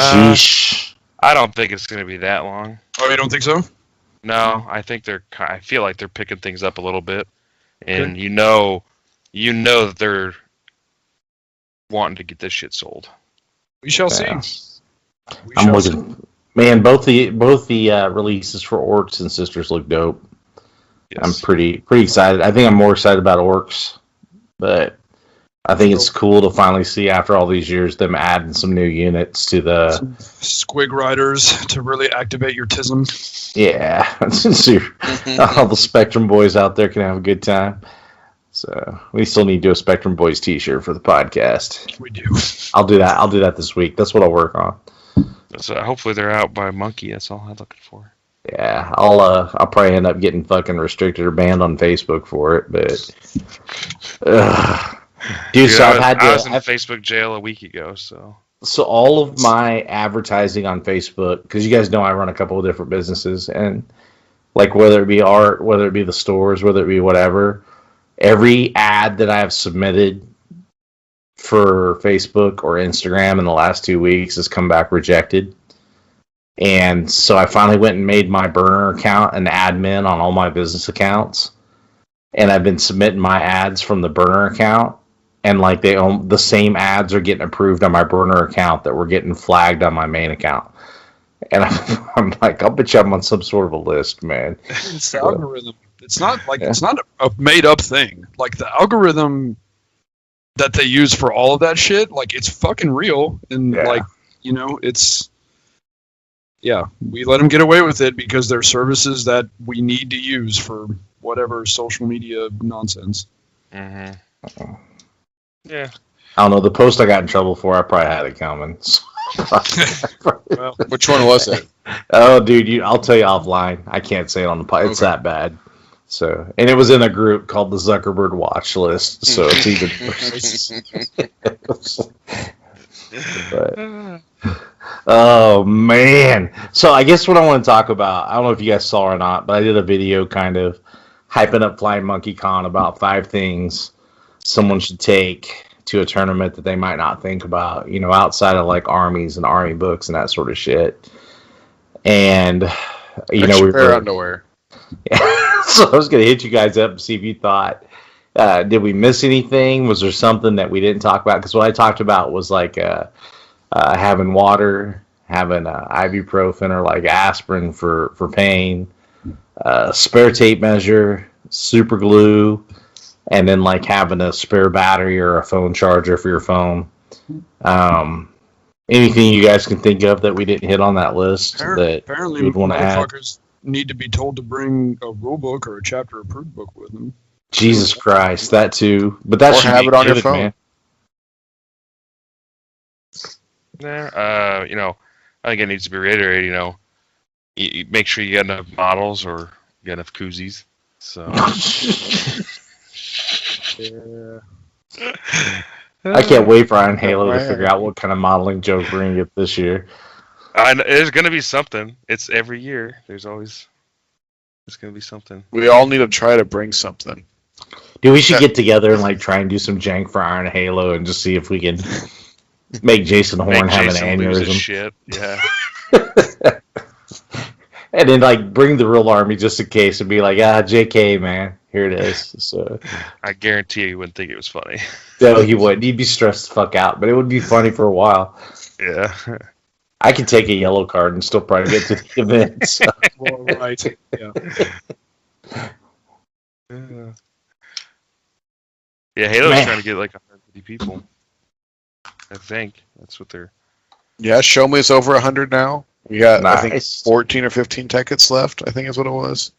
Speaker 6: I don't think it's going to be that long.
Speaker 3: Oh, you don't think so?
Speaker 6: No, I think I feel like they're picking things up a little bit, and you know that they're wanting to get this shit sold.
Speaker 3: We shall see.
Speaker 5: I'm looking, man. Both the releases for Orks and Sisters look dope. Yes. I'm pretty excited. I think I'm more excited about Orks, but I think it's cool to finally see after all these years them adding some new units to the
Speaker 3: Squig Riders to really activate your TISM.
Speaker 5: Yeah, all the Spectrum boys out there can have a good time. So we still need to do a Spectrum Boys T-shirt for the podcast.
Speaker 3: We do.
Speaker 5: I'll do that this week. That's what I'll work on.
Speaker 6: So hopefully they're out by Monkey. That's all I'm looking for.
Speaker 5: Yeah, I'll probably end up getting fucking restricted or banned on Facebook for it, but Dude, so I've had
Speaker 6: I was in
Speaker 5: to.
Speaker 6: Facebook jail a week ago, so.
Speaker 5: So all of my advertising on Facebook, because you guys know I run a couple of different businesses, and like whether it be art, whether it be the stores, whether it be whatever, every ad that I have submitted for Facebook or Instagram in the last 2 weeks has come back rejected. And so I finally went and made my burner account an admin on all my business accounts. And I've been submitting my ads from the burner account. And like the same ads are getting approved on my burner account that were getting flagged on my main account. And I'm like, I'll bet you I'm on some sort of a list, man.
Speaker 3: It's the algorithm. It's not it's not a made up thing. Like the algorithm that they use for all of that shit, like it's fucking real. And like, you know, we let them get away with it because they're services that we need to use for whatever social media nonsense.
Speaker 6: Mm-hmm. Yeah.
Speaker 5: I don't know. The post I got in trouble for, I probably had it coming.
Speaker 4: Well, which one was it?
Speaker 5: Oh, dude, I'll tell you offline. I can't say it on the podcast. It's that bad. So, and it was in a group called the Zuckerberg Watch List. So it's even worse. But, oh man! So I guess what I want to talk about, I don't know if you guys saw or not, but I did a video kind of hyping up Flying Monkey Con about 5 things someone should take to a tournament that they might not think about, you know, outside of like armies and army books and that sort of shit. And you know, we were
Speaker 4: underwear.
Speaker 5: So I was gonna hit you guys up and see if you thought, did we miss anything? Was there something that we didn't talk about? Because what I talked about was like having water, having ibuprofen or like aspirin for pain, spare tape measure, super glue, and then like having a spare battery or a phone charger for your phone. Anything you guys can think of that we didn't hit on that list that
Speaker 3: apparently
Speaker 5: you would want to add?
Speaker 3: Motherfuckers need to be told to bring a rule book or a chapter approved book with them.
Speaker 5: Jesus Christ, that too. But that
Speaker 4: Or
Speaker 5: should
Speaker 4: have
Speaker 5: be
Speaker 4: it on your
Speaker 5: good,
Speaker 4: phone.
Speaker 5: man.
Speaker 6: Yeah. You know, I think it needs to be reiterated. You know, you make sure you got enough models or you got enough koozies. So.
Speaker 5: I can't wait for Iron Halo to figure out what kind of modeling joke we're going to get this year.
Speaker 6: There's going to be something. It's every year. There's going to be something.
Speaker 4: We all need to try to bring something.
Speaker 5: Dude, we should get together and like try and do some jank for Iron Halo and just see if we can make Jason Horn have
Speaker 6: Jason
Speaker 5: an
Speaker 6: lose his
Speaker 5: aneurysm.
Speaker 6: shit. Yeah.
Speaker 5: And then like bring the real army just in case and be like, JK, man, here it is. So
Speaker 6: I guarantee you wouldn't think it was funny.
Speaker 5: no, he wouldn't. He'd be stressed the fuck out, but it would be funny for a while.
Speaker 6: Yeah.
Speaker 5: I could take a yellow card and still probably get to the event. So.
Speaker 3: Well, right. Yeah.
Speaker 6: Yeah, Halo's
Speaker 5: Man.
Speaker 6: trying to get like 150 people. I think that's what they're.
Speaker 4: Yeah, Show Me is over 100 now. We got, I think,
Speaker 5: Nice.
Speaker 4: 14 or 15 tickets left, I think is what it was.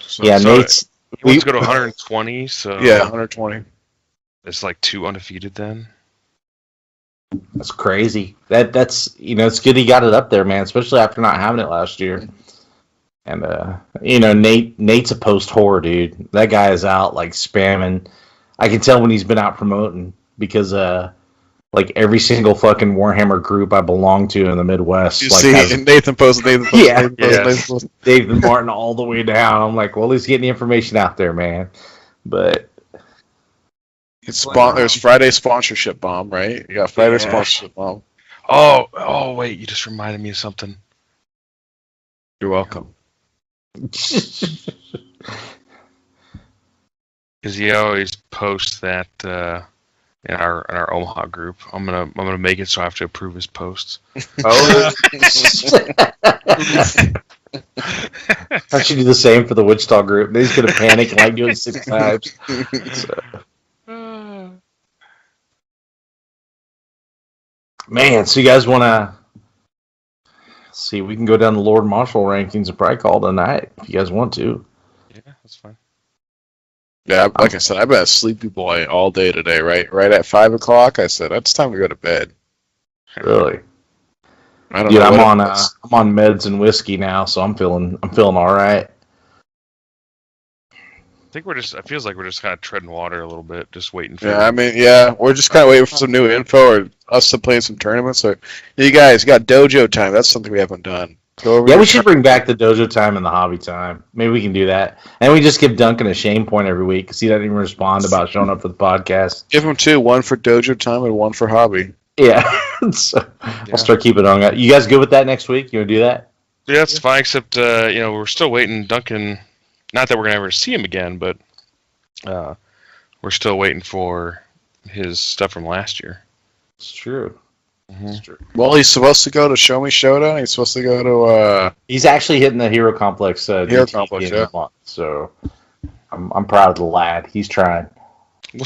Speaker 6: So,
Speaker 5: Yeah,
Speaker 6: so
Speaker 5: Nate's.
Speaker 6: he wants to go to 120, so
Speaker 4: Yeah, 120.
Speaker 6: it's like 2 undefeated then.
Speaker 5: That's crazy. That's it's good he got it up there, man. Especially after not having it last year. And Nate's a post whore, dude. That guy is out like spamming. I can tell when he's been out promoting because like every single fucking Warhammer group I belong to in the Midwest,
Speaker 4: You
Speaker 5: like
Speaker 4: see,
Speaker 5: has
Speaker 4: Nathan posted.
Speaker 5: Yeah.
Speaker 4: Nathan posted.
Speaker 5: David Martin all the way down. I'm like, well, he's getting the information out there, man. But
Speaker 4: There's Friday sponsorship bomb, right? You got Friday sponsorship bomb.
Speaker 6: Oh, wait! You just reminded me of something.
Speaker 4: You're welcome.
Speaker 6: Because he always posts that in our Omaha group. I'm gonna make it so I have to approve his posts.
Speaker 5: oh, I should do the same for the Wichita group. They're just gonna panic and like do it 6 times. So. Man, so you guys want to see? We can go down the Lord Marshal rankings and probably call it a night if you guys want to.
Speaker 6: Yeah, that's fine.
Speaker 4: Yeah, like I said, I've been a sleepy boy all day today. Right at 5 o'clock, I said it's time to go to bed.
Speaker 5: Really,
Speaker 4: I don't
Speaker 5: dude,
Speaker 4: know.
Speaker 5: I'm on meds and whiskey now, so I'm feeling all right.
Speaker 6: think it feels like we're just kind of treading water a little bit, just waiting for.
Speaker 4: Yeah, I mean, we're just kind of waiting for some new info or us to play some tournaments. Or you guys got dojo time. That's something we haven't done.
Speaker 5: Yeah, we should bring back the dojo time and the hobby time. Maybe we can do that. And we just give Duncan a shame point every week because he doesn't even respond about showing up for the podcast.
Speaker 4: Give him 2, one for dojo time and one for hobby.
Speaker 5: Yeah. So I'll start keeping on that. You guys good with that next week? You want to do that?
Speaker 6: Yeah, it's fine, except, we're still waiting. Duncan, not that we're going to ever see him again, but we're still waiting for his stuff from last year.
Speaker 5: It's true.
Speaker 6: Mm-hmm.
Speaker 5: It's true.
Speaker 4: Well, he's supposed to go to Show Me Showdown. He's supposed to go to.
Speaker 5: He's actually hitting the Hero Complex.
Speaker 4: Hero Complex, yeah.
Speaker 5: So I'm proud of the lad. He's trying.
Speaker 6: We'll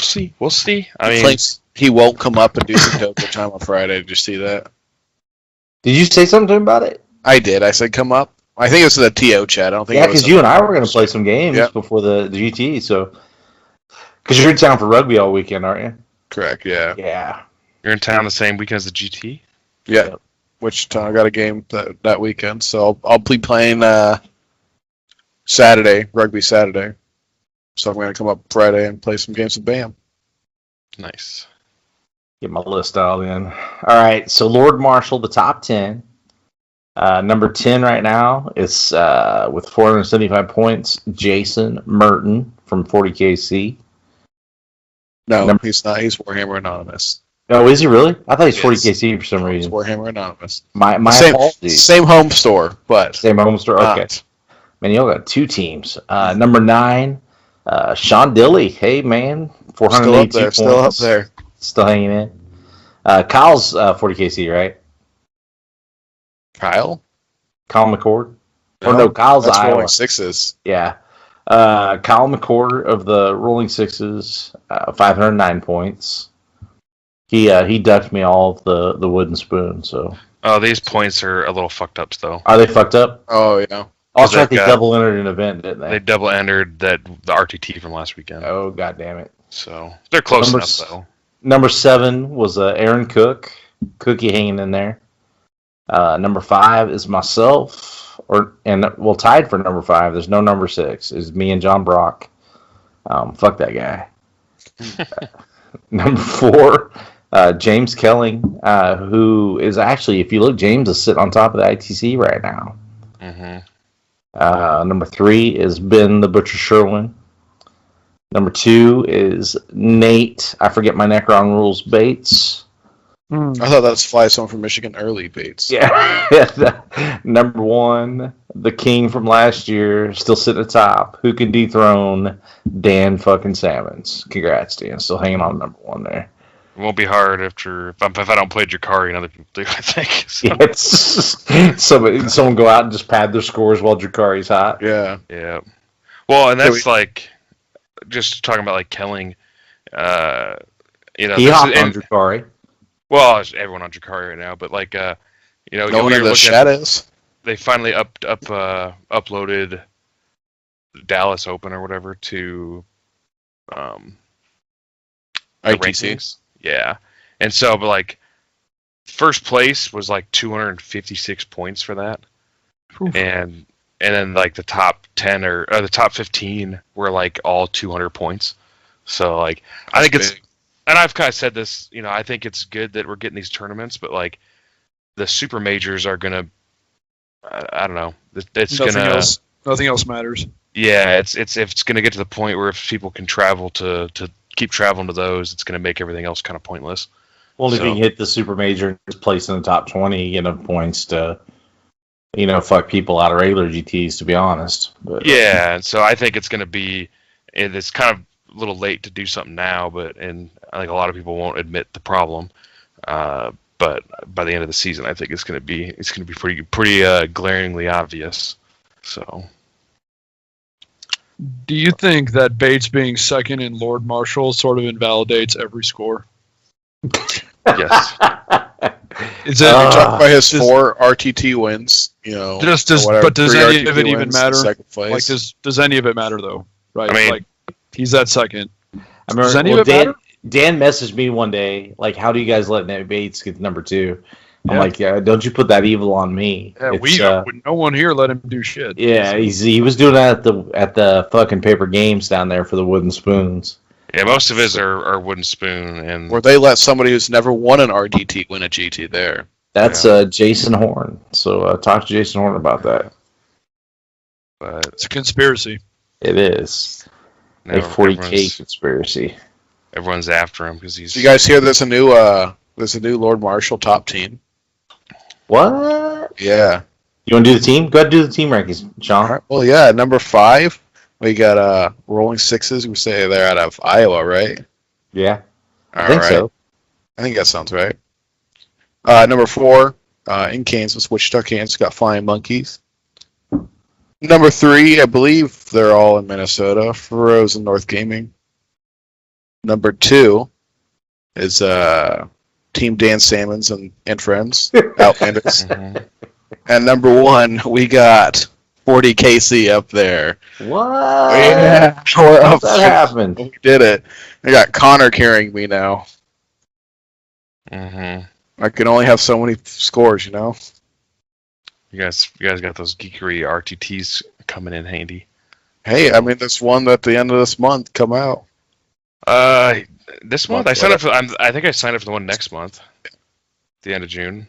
Speaker 6: see. I mean,
Speaker 4: he won't come up and do some dojo time on Friday. Did you see that?
Speaker 5: Did you say something to him about it?
Speaker 4: I did. I said come up. I think it was in the TO chat. I don't think.
Speaker 5: Yeah, because you and I were going to play some games before the GT. So, because you're in town for rugby all weekend, aren't you?
Speaker 4: Correct. Yeah.
Speaker 5: Yeah.
Speaker 6: you're in town the same weekend as the GT.
Speaker 4: Yeah. Wichita. I got a game that weekend, so I'll be playing Saturday, rugby Saturday. So I'm going to come up Friday and play some games with Bam.
Speaker 6: Nice.
Speaker 5: Get my list out in. All right, so Lord Marshall, the top 10. Number 10 right now is with 475 points, Jason Merton from 40KC.
Speaker 4: No, he's not. He's Warhammer Anonymous.
Speaker 5: Oh, is he really? I thought he's 40KC for some reason.
Speaker 4: He's Warhammer Anonymous.
Speaker 5: My apologies.
Speaker 4: Same home store, but
Speaker 5: same home store. Okay. Man, y'all got 2 teams. Number 9, Sean Dilly. Hey, man, 482 points.
Speaker 4: Still up there.
Speaker 5: Still hanging in. Kyle's 40KC, right?
Speaker 4: Kyle
Speaker 5: McCord? No, Kyle's
Speaker 4: that's
Speaker 5: Iowa.
Speaker 4: Rolling Sixes.
Speaker 5: Yeah. Kyle McCord of the Rolling Sixes, 509 points. He ducked me all of the wooden spoon. So.
Speaker 6: Oh, these points are a little fucked up, though.
Speaker 5: Are they fucked up?
Speaker 4: Oh yeah.
Speaker 5: Also, they double entered an event, didn't they?
Speaker 6: They double entered the RTT from last weekend.
Speaker 5: Oh, god damn it!
Speaker 6: So they're close enough, though.
Speaker 5: Number 7 was Aaron Cook. Cookie hanging in there. Number 5 is myself, tied for number 5. There's no number 6. Is me and John Brock. Fuck that guy. Number 4, James Kelling, who is actually, if you look, James is sitting on top of the ITC right now.
Speaker 6: Mm-hmm.
Speaker 5: Number 3 is Ben the Butcher Sherwin. Number 2 is Nate. I forget my Necron rules. Bates.
Speaker 4: I thought that's Fly Someone from Michigan early Bates.
Speaker 5: Yeah. Number 1, the king from last year, still sitting at the top. Who can dethrone Dan fucking Salmons? Congrats, Dan. Still hanging on number 1 there.
Speaker 6: It won't be hard if I don't play Drukhari and other people do, I think. So.
Speaker 5: Yeah, it's someone go out and just pad their scores while Drukhari's hot.
Speaker 4: Yeah.
Speaker 6: Yeah. Well, and that's just talking about like Kelling.
Speaker 5: He hopped on Drukhari.
Speaker 6: Well, everyone on Drukhari right now, but like
Speaker 4: no one in the shadows.
Speaker 6: They finally uploaded Dallas Open or whatever to
Speaker 4: ITC.
Speaker 6: Yeah, and so but like first place was like 256 points for that, and then like the top 10 or the top 15 were like all 200 points. So like I think it's. And I've kind of said this, I think it's good that we're getting these tournaments, but like the super majors are gonna, I don't know,
Speaker 3: nothing else matters.
Speaker 6: Yeah, it's gonna get to the point where if people can travel to keep traveling to those, it's gonna make everything else kind of pointless.
Speaker 5: Well, if you can hit the super major and just place in the top 20, you get enough points to, fuck people out of regular GTs, to be honest. But,
Speaker 6: yeah, and so I think it's gonna be, it's kind of a little late to do something now, and I think a lot of people won't admit the problem. But by the end of the season, I think it's going to be pretty glaringly obvious. So,
Speaker 3: do you think that Bates being second in Lord Marshall sort of invalidates every score?
Speaker 6: Yes.
Speaker 3: Is it?
Speaker 4: You're talking about his 4 RTT wins.
Speaker 3: Does any of it even matter?
Speaker 4: Like,
Speaker 3: does any of it matter though? Right.
Speaker 6: I mean,
Speaker 3: like, he's that second.
Speaker 5: I remember Dan messaged me one day, like, how do you guys let Nate Bates get number 2? I'm like, yeah, don't you put that evil on me?
Speaker 3: Yeah,
Speaker 5: It's,
Speaker 3: no one here let him do shit.
Speaker 5: yeah, he was doing that at the fucking Paper Games down there for the wooden spoons.
Speaker 6: Yeah, most of his are wooden spoon and.
Speaker 4: Where they let somebody who's never won an RDT win a GT there.
Speaker 5: That's Jason Horn. So talk to Jason Horn about that.
Speaker 6: But
Speaker 3: It's a conspiracy.
Speaker 5: It is a 40K conspiracy.
Speaker 6: Everyone's after him because he's.
Speaker 4: Do you guys hear there's a new Lord Marshal top team?
Speaker 5: What?
Speaker 4: Yeah.
Speaker 5: You want to do the team? Go ahead and do the team rankings, Sean.
Speaker 4: All right. Well, yeah. Number 5, we got Rolling Sixes. We say they're out of Iowa, right?
Speaker 5: Yeah, I
Speaker 4: All
Speaker 5: think
Speaker 4: right.
Speaker 5: so.
Speaker 4: I think that sounds right. Number 4, in Kansas, Wichita, Kansas, got Flying Monkeys. Number 3, I believe they're all in Minnesota, Frozen North Gaming. Number 2 is Team Dan Salmons and Friends, Outlanders.
Speaker 6: Mhm.
Speaker 4: And number 1, we got 40KC up there.
Speaker 5: What?
Speaker 4: Yeah, we're
Speaker 5: How'd
Speaker 4: up
Speaker 5: that
Speaker 4: there.
Speaker 5: happen?
Speaker 4: We did it. I got Connor carrying me now.
Speaker 6: Mhm.
Speaker 4: I can only have so many scores, you know?
Speaker 6: You guys got those geekery RTTs coming in handy.
Speaker 4: Hey, I mean, there's one at the end of this month come out.
Speaker 6: This month I signed up for. I think I signed up for the one next month, the end of June.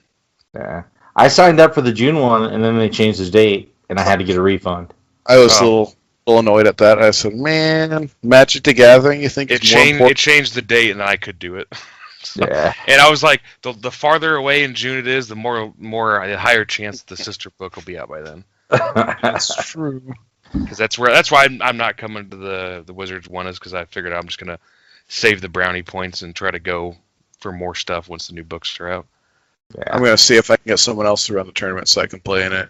Speaker 5: Yeah, I signed up for the June one, and then they changed the date, and I had to get a refund.
Speaker 4: I was a little annoyed at that. I said, man, Magic the Gathering, you think
Speaker 6: It
Speaker 4: it's more
Speaker 6: changed. It
Speaker 4: important?
Speaker 6: changed the date, and I could do it. So-
Speaker 5: Yeah,
Speaker 6: And I was like, the farther away in June it is, the the higher chance the sister book will be out by then.
Speaker 3: That's true.
Speaker 6: Because that's why I'm not coming to the Wizards one, is because I figured I'm just gonna save the brownie points and try to go for more stuff once the new books are out.
Speaker 4: I'm going to see if I can get someone else to run the tournament so I can play in it.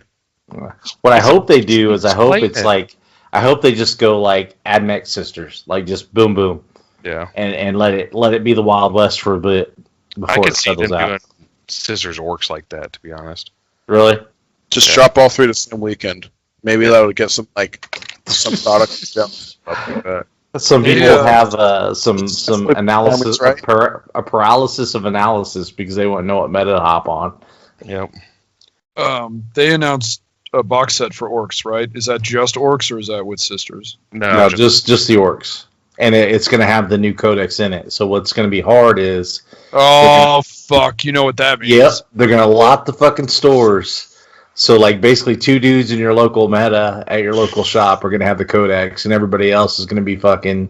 Speaker 5: What I hope they do is I hope
Speaker 6: Explain
Speaker 5: it's
Speaker 6: it.
Speaker 5: like I hope they just go like Admech Sisters, like just boom boom,
Speaker 6: Yeah,
Speaker 5: and let it be the Wild West for a bit
Speaker 6: I
Speaker 5: before
Speaker 6: could
Speaker 5: it
Speaker 6: see
Speaker 5: settles
Speaker 6: them
Speaker 5: out.
Speaker 6: doing scissors orcs like that. To be honest,
Speaker 5: Really?
Speaker 4: Just
Speaker 6: Yeah.
Speaker 4: drop all 3 the same weekend. Maybe that'll get some product like that.
Speaker 5: Some people have some
Speaker 4: what
Speaker 5: analysis,
Speaker 4: performance,
Speaker 5: a paralysis of analysis because they won't know what meta to hop on.
Speaker 6: yep.
Speaker 3: They announced a box set for orcs, right? Is that just orcs or is that with sisters?
Speaker 5: No, just the orcs, and it's going to have the new codex in it. So what's going to be hard is,
Speaker 3: Oh fuck! You know what that means?
Speaker 5: yep, they're going to lot the fucking stores. So like basically 2 dudes in your local meta at your local shop are going to have the codex, and everybody else is going to be fucking,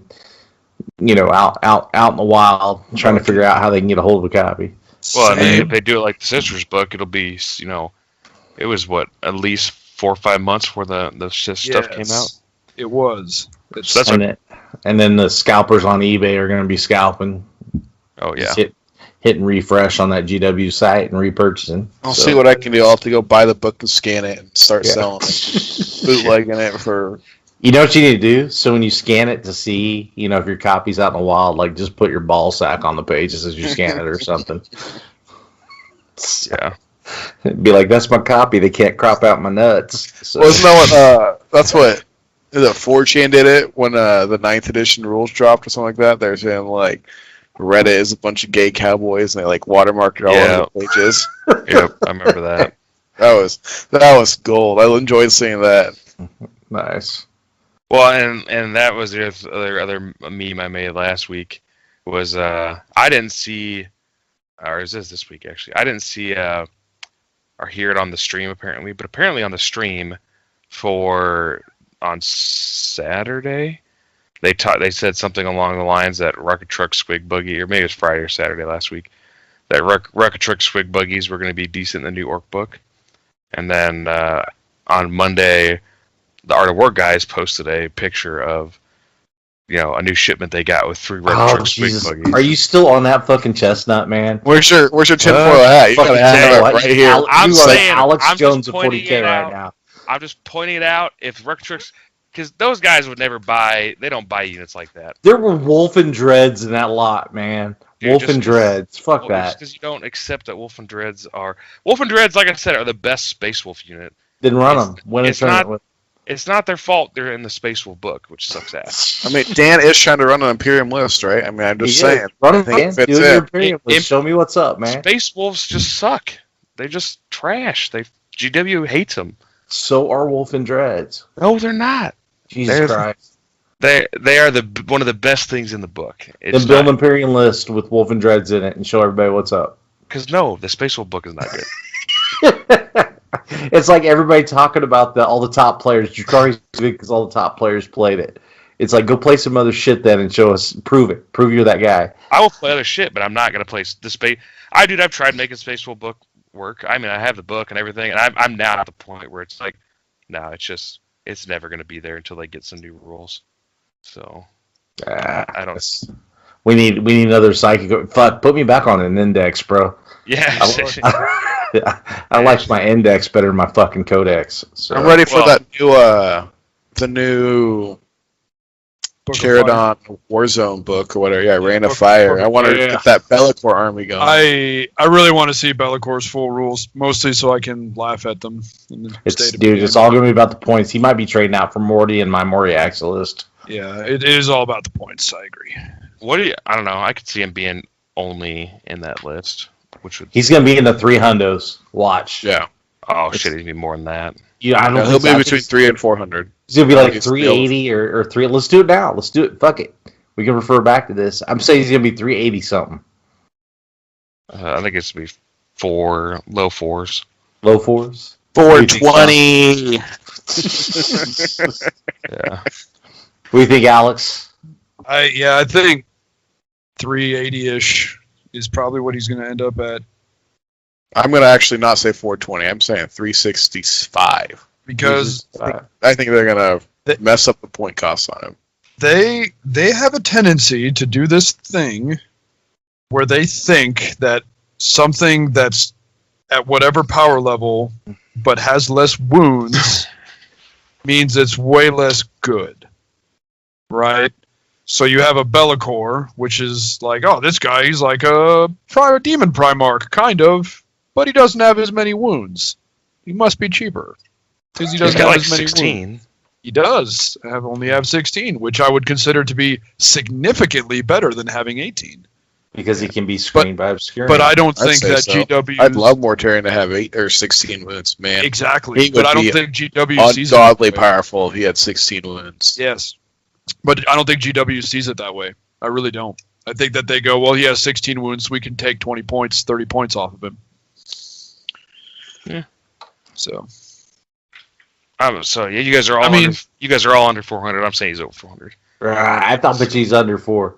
Speaker 5: out in the wild trying to figure out how they can get a hold of a copy.
Speaker 6: Well, and
Speaker 3: Same.
Speaker 6: if they do it like the sisters book, it'll be it was at least 4 or 5 months before the stuff came out.
Speaker 3: It was. It's,
Speaker 6: So that's
Speaker 5: And then the scalpers on eBay are going to be scalping.
Speaker 6: Oh yeah.
Speaker 5: Just hitting refresh on that GW site and repurchasing.
Speaker 4: I'll see what I can do. I'll have to go buy the book and scan it and start selling it. Bootlegging it for...
Speaker 5: You know what you need to do? So when you scan it to see, if your copy's out in the wild, like just put your ball sack on the pages as you scan it or something.
Speaker 6: Yeah.
Speaker 5: Be like, that's my copy. They can't crop out my nuts. So,
Speaker 4: Well, isn't that what, that's what, is it 4chan did it when the 9th edition rules dropped or something like that? They're saying, like, Reddit is a bunch of gay cowboys and they, like, watermarked it all over the pages.
Speaker 6: Yep. I remember that.
Speaker 4: That was gold. I enjoyed seeing that.
Speaker 5: nice.
Speaker 6: Well, and that was the other meme I made last week was I didn't see, or is this week actually? I didn't see or hear it on the stream apparently, but apparently on the stream on Saturday they said something along the lines that Rocket Truck Squig Buggy, or maybe it was Friday or Saturday last week, that Rocket Truck Squig Buggies were going to be decent in the new Orc book, and then on Monday, the Art of War guys posted a picture of, a new shipment they got with 3 Rocket Truck Squig Buggies.
Speaker 5: Are you still on that fucking chestnut, man?
Speaker 4: Where's your tinfoil hat? You gotta have it right here.
Speaker 6: I'm
Speaker 5: you are
Speaker 6: saying,
Speaker 5: Alex
Speaker 6: I'm
Speaker 5: Jones
Speaker 6: just
Speaker 5: of
Speaker 6: pointing
Speaker 5: 40K
Speaker 6: it
Speaker 5: right
Speaker 6: out.
Speaker 5: now.
Speaker 6: I'm just pointing it out. If Rocket Trucks, because those guys would never buy. They don't buy units like that.
Speaker 5: There were Wolf and Dreads in that lot, man.
Speaker 6: Dude,
Speaker 5: Wolf
Speaker 6: just
Speaker 5: and
Speaker 6: 'cause-
Speaker 5: Dreads. Fuck
Speaker 6: Well,
Speaker 5: that.
Speaker 6: because you don't accept that Wolf and Dreads, like I said, are the best Space Wolf unit.
Speaker 5: Then run
Speaker 6: it's-
Speaker 5: them. Win a
Speaker 6: it's
Speaker 5: tournament
Speaker 6: not-
Speaker 5: with.
Speaker 6: It's not their fault they're in the Space Wolf book, which sucks ass.
Speaker 4: I mean, Dan is trying to run an Imperium list, right? I mean, I'm just saying.
Speaker 5: Run
Speaker 4: I
Speaker 5: them,
Speaker 4: think
Speaker 5: man.
Speaker 4: it fits
Speaker 5: Do your
Speaker 4: in.
Speaker 5: Imperium list. Show me what's up, man.
Speaker 6: Space Wolves just suck. they're just trash. GW hates them.
Speaker 5: So are Wolf and Dreads.
Speaker 6: No, they're not.
Speaker 5: Jesus Christ.
Speaker 6: They are one of the best things in the book.
Speaker 5: Then build an Imperium list with Wolf and Dreads in it and show everybody what's up.
Speaker 6: Because no, the Space Wolf book is not good.
Speaker 5: It's like everybody talking about all the top players. Drukhari's good because all the top players played it. It's like, go play some other shit then and show us, prove it. Prove you're that guy.
Speaker 6: I will play other shit, but I'm not going to play the Space... I've tried making Space Wolf book work. I mean, I have the book and everything, and I'm now at the point where it's like, no, it's never going to be there until they get some new rules. So, I don't...
Speaker 5: We need another psychic. Fuck, put me back on an index, bro.
Speaker 6: Yeah.
Speaker 5: I like my index better than my fucking codex. So.
Speaker 4: I'm ready for that new, the new Charadon Warzone book or whatever. Yeah, Rain of Fire. I want to get that Be'lakor army going.
Speaker 3: I really want to see Be'lakor's full rules, mostly so I can laugh at them.
Speaker 5: It's all going to be about the points. He might be trading out for Morty in my Morty Axilist.
Speaker 3: Yeah, it is all about the points. I agree.
Speaker 6: I don't know. I could see him being only in that list.
Speaker 5: He's going to be in the 300s. Watch.
Speaker 6: Yeah. Oh, shit, he'd be more than that.
Speaker 5: Yeah,
Speaker 4: he'll be between 300 and 400.
Speaker 5: He's going to be like 380 or 3. Let's do it now. Let's do it. Fuck it. We can refer back to this. I'm saying he's going to be 380 something.
Speaker 6: I think it's going to be low fours.
Speaker 5: Low fours?
Speaker 4: 420.
Speaker 6: Yeah.
Speaker 5: What do you think, Alex?
Speaker 3: I think 380-ish is probably what he's going to end up at.
Speaker 4: I'm going to actually not say 420. I'm saying 365.
Speaker 3: Because
Speaker 4: I think they're going to mess up the point costs on him.
Speaker 3: They have a tendency to do this thing where they think that something that's at whatever power level but has less wounds means it's way less good. Right? So you have a Be'lakor, which is like, oh, this guy, he's like a demon Primarch, kind of, but he doesn't have as many wounds. He must be cheaper. Because he doesn't have as many 16. Wounds. He does only have 16, which I would consider to be significantly better than having 18.
Speaker 5: Because he can be screened by obscurity.
Speaker 3: But I don't think that GW...
Speaker 4: I'd love Mortarion to have 8 or 16 wounds, man.
Speaker 3: Exactly, but I don't think GW sees it.
Speaker 4: Ungodly powerful if he had 16 wounds.
Speaker 3: Yes. But I don't think GW sees it that way. I really don't. I think that they go, well, he has 16 wounds, we can take 20 points, 30 points off of him.
Speaker 6: Yeah.
Speaker 3: So
Speaker 6: yeah, you guys are all under 400. I'm saying he's over 400.
Speaker 5: I thought that he's under 4.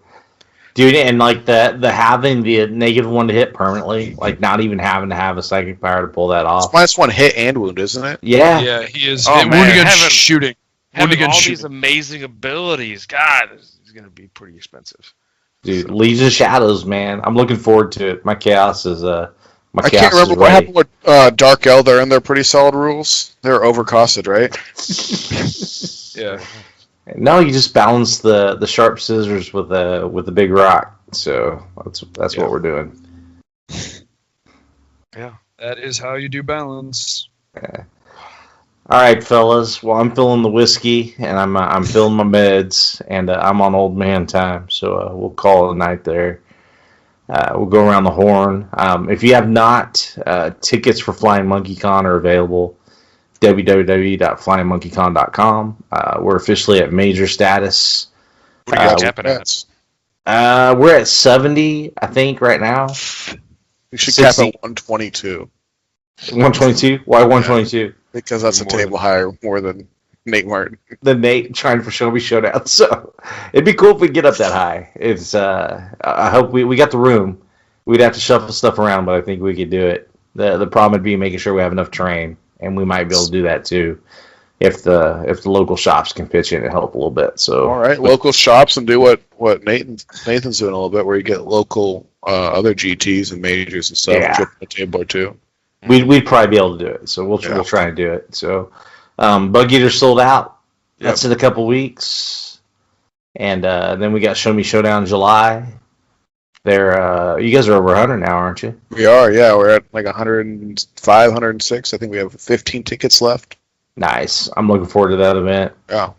Speaker 5: Dude, and like the having the negative 1 to hit permanently, like not even having to have a psychic power to pull that off.
Speaker 4: It's -1 hit and wound, isn't it?
Speaker 5: Yeah.
Speaker 3: Yeah, he is.
Speaker 6: Oh,
Speaker 3: wound against shooting.
Speaker 6: Having all these amazing abilities, God, this is going to be pretty expensive.
Speaker 5: Dude, Legion of Shadows, man. I'm looking forward to it. My chaos is
Speaker 4: I can't remember what happened with Dark Elder and their pretty solid rules. They're overcosted, right?
Speaker 3: Yeah.
Speaker 5: No, you just balance the sharp scissors with the big rock. So that's what we're doing.
Speaker 6: Yeah,
Speaker 3: that is how you do balance.
Speaker 5: Yeah. All right, fellas. Well, I'm filling the whiskey and I'm filling my meds, and I'm on old man time. So we'll call it a night there. We'll go around the horn. If you have not, tickets for Flying Monkey Con are available. www.flyingmonkeycon.com. We're officially at major status.
Speaker 6: What are you capping at?
Speaker 5: We're at 70, I think, right now.
Speaker 4: We should cap at 122.
Speaker 5: 122? Why 122?
Speaker 4: Because that's a table higher more than Nate Martin.
Speaker 5: Than Nate trying for Show Me Showdown. So it'd be cool if we get up that high. It's I hope we got the room. We'd have to shuffle stuff around, but I think we could do it. The problem would be making sure we have enough terrain, and we might be able to do that too if the local shops can pitch in and help a little bit. So
Speaker 4: all right, local shops, and do what Nathan's doing a little bit, where you get local other GTs and majors and stuff.
Speaker 5: Yeah.
Speaker 4: The table too.
Speaker 5: We'd probably be able to do it, so we'll try and do it. So, Bug Eater sold out. That's in a couple weeks, and then we got Show Me Showdown in July. You guys are over 100 now, aren't you?
Speaker 4: We are, yeah. We're at like 105, 106. I think we have 15 tickets left.
Speaker 5: Nice. I'm looking forward to that event.
Speaker 4: Yeah.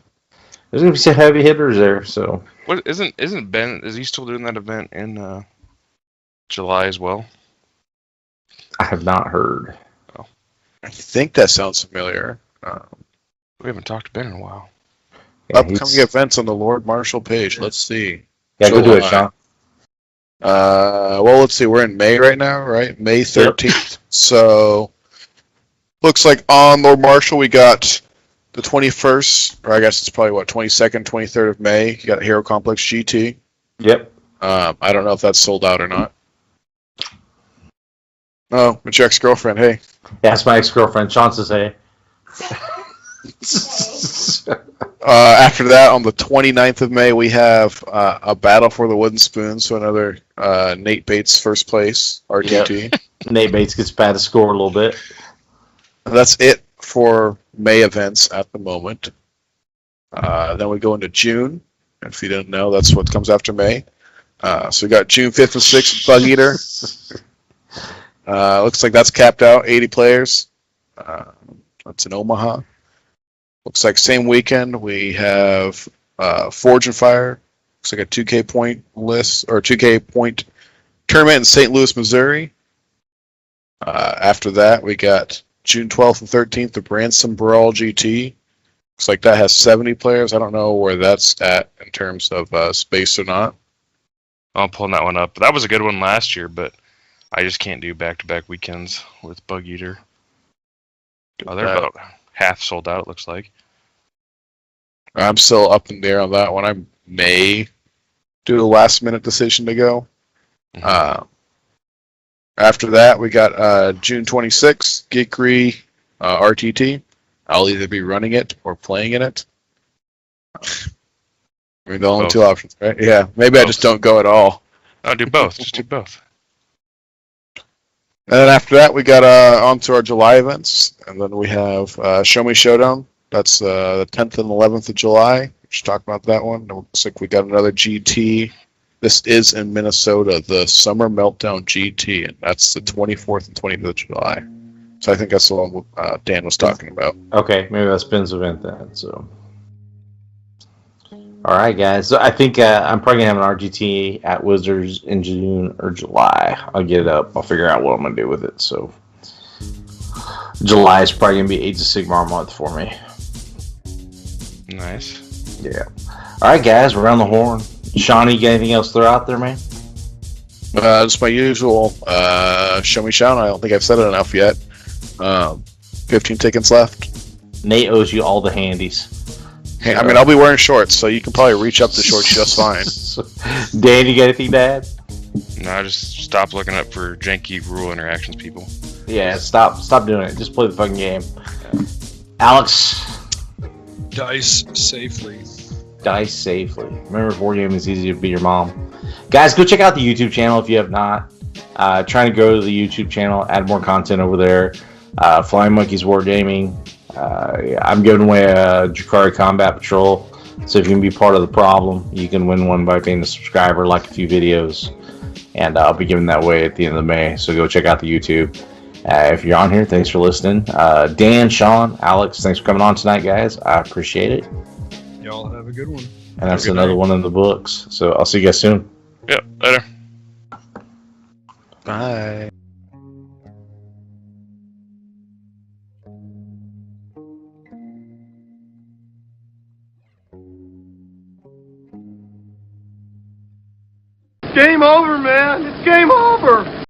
Speaker 5: There's gonna be some heavy hitters there. So,
Speaker 6: what isn't Ben? Is he still doing that event in July as well?
Speaker 5: I have not heard.
Speaker 4: I think that sounds familiar.
Speaker 6: We haven't talked to Ben in a while.
Speaker 5: Yeah,
Speaker 4: Upcoming events on the Lord Marshall page. Let's see.
Speaker 5: Yeah, go do it,
Speaker 4: July.
Speaker 5: Sean.
Speaker 4: Well, let's see. We're in May right now, right? May 13th. So, looks like on Lord Marshall we got the 21st, or I guess it's probably 22nd, 23rd of May. You got Hero Complex GT.
Speaker 5: Yep.
Speaker 4: I don't know if that's sold out or not. Oh, it's your ex-girlfriend. Hey.
Speaker 5: Yeah, that's my ex-girlfriend. Sean says, hey.
Speaker 4: After that, on the 29th of May, we have a Battle for the Wooden Spoon, so another Nate Bates first place, RTT.
Speaker 5: Yep. Nate Bates gets bad to score a little bit.
Speaker 4: That's it for May events at the moment. Then we go into June. If you didn't know, that's what comes after May. So we got June 5th and 6th, Bug Eater. Looks like that's capped out, 80 players. That's in Omaha. Looks like same weekend we have Forge and Fire. Looks like a 2K point list or 2K point tournament in St. Louis, Missouri. After that, we got June 12th and 13th, the Branson Brawl GT. Looks like that has 70 players. I don't know where that's at in terms of space or not.
Speaker 6: I'm pulling that one up. That was a good one last year, but I just can't do back-to-back weekends with Bug Eater. Oh, they're about half sold out, it looks like.
Speaker 4: I'm still up in the air on that one. I may do a last-minute decision to go. After that, we got June 26th, Geekery RTT. I'll either be running it or playing in it. I mean, the only two options, right? Yeah, maybe I just don't go at all.
Speaker 6: I'll do both. Just do both.
Speaker 4: And then after that, we got on to our July events. And then we have Show Me Showdown. That's the 10th and 11th of July. We should talk about that one. It looks like we got another GT. This is in Minnesota, the Summer Meltdown GT. And that's the 24th and 25th of July. So I think that's the one Dan was talking about.
Speaker 5: Okay, maybe that's Ben's event then. So, all right, guys. So I think I'm probably gonna have an RGT at Wizards in June or July. I'll get it up. I'll figure out what I'm gonna do with it. So July is probably gonna be Age of Sigmar month for me.
Speaker 6: Nice.
Speaker 5: Yeah. All right, guys. We're around the horn. Shawnee, you got anything else to throw out there, man?
Speaker 4: Just my usual Show Me Showdown. I don't think I've said it enough yet. 15 tickets left.
Speaker 5: Nate owes you all the handies.
Speaker 4: Hey, I mean, I'll be wearing shorts, so you can probably reach up to shorts just fine.
Speaker 5: Dan, you got anything to add?
Speaker 6: No, just stop looking up for janky rule interactions, people.
Speaker 5: Yeah, stop doing it. Just play the fucking game. Alex,
Speaker 3: Dice safely.
Speaker 5: dice safely. Remember, board game is easy to be your mom. Guys, go check out the YouTube channel if you have not. Trying to go to the YouTube channel, add more content over there. Flying Monkeys Wargaming. I'm giving away a Drukhari Combat Patrol. So if you can be part of the problem, you can win one by being a subscriber, like a few videos. And I'll be giving that away at the end of May. So go check out the YouTube. If you're on here, thanks for listening. Dan, Sean, Alex, thanks for coming on tonight, guys. I appreciate it.
Speaker 3: Y'all have a good one.
Speaker 5: And that's another one in the books. So I'll see you guys soon.
Speaker 6: Yep, later.
Speaker 4: Bye.
Speaker 1: Game over, man. It's game over.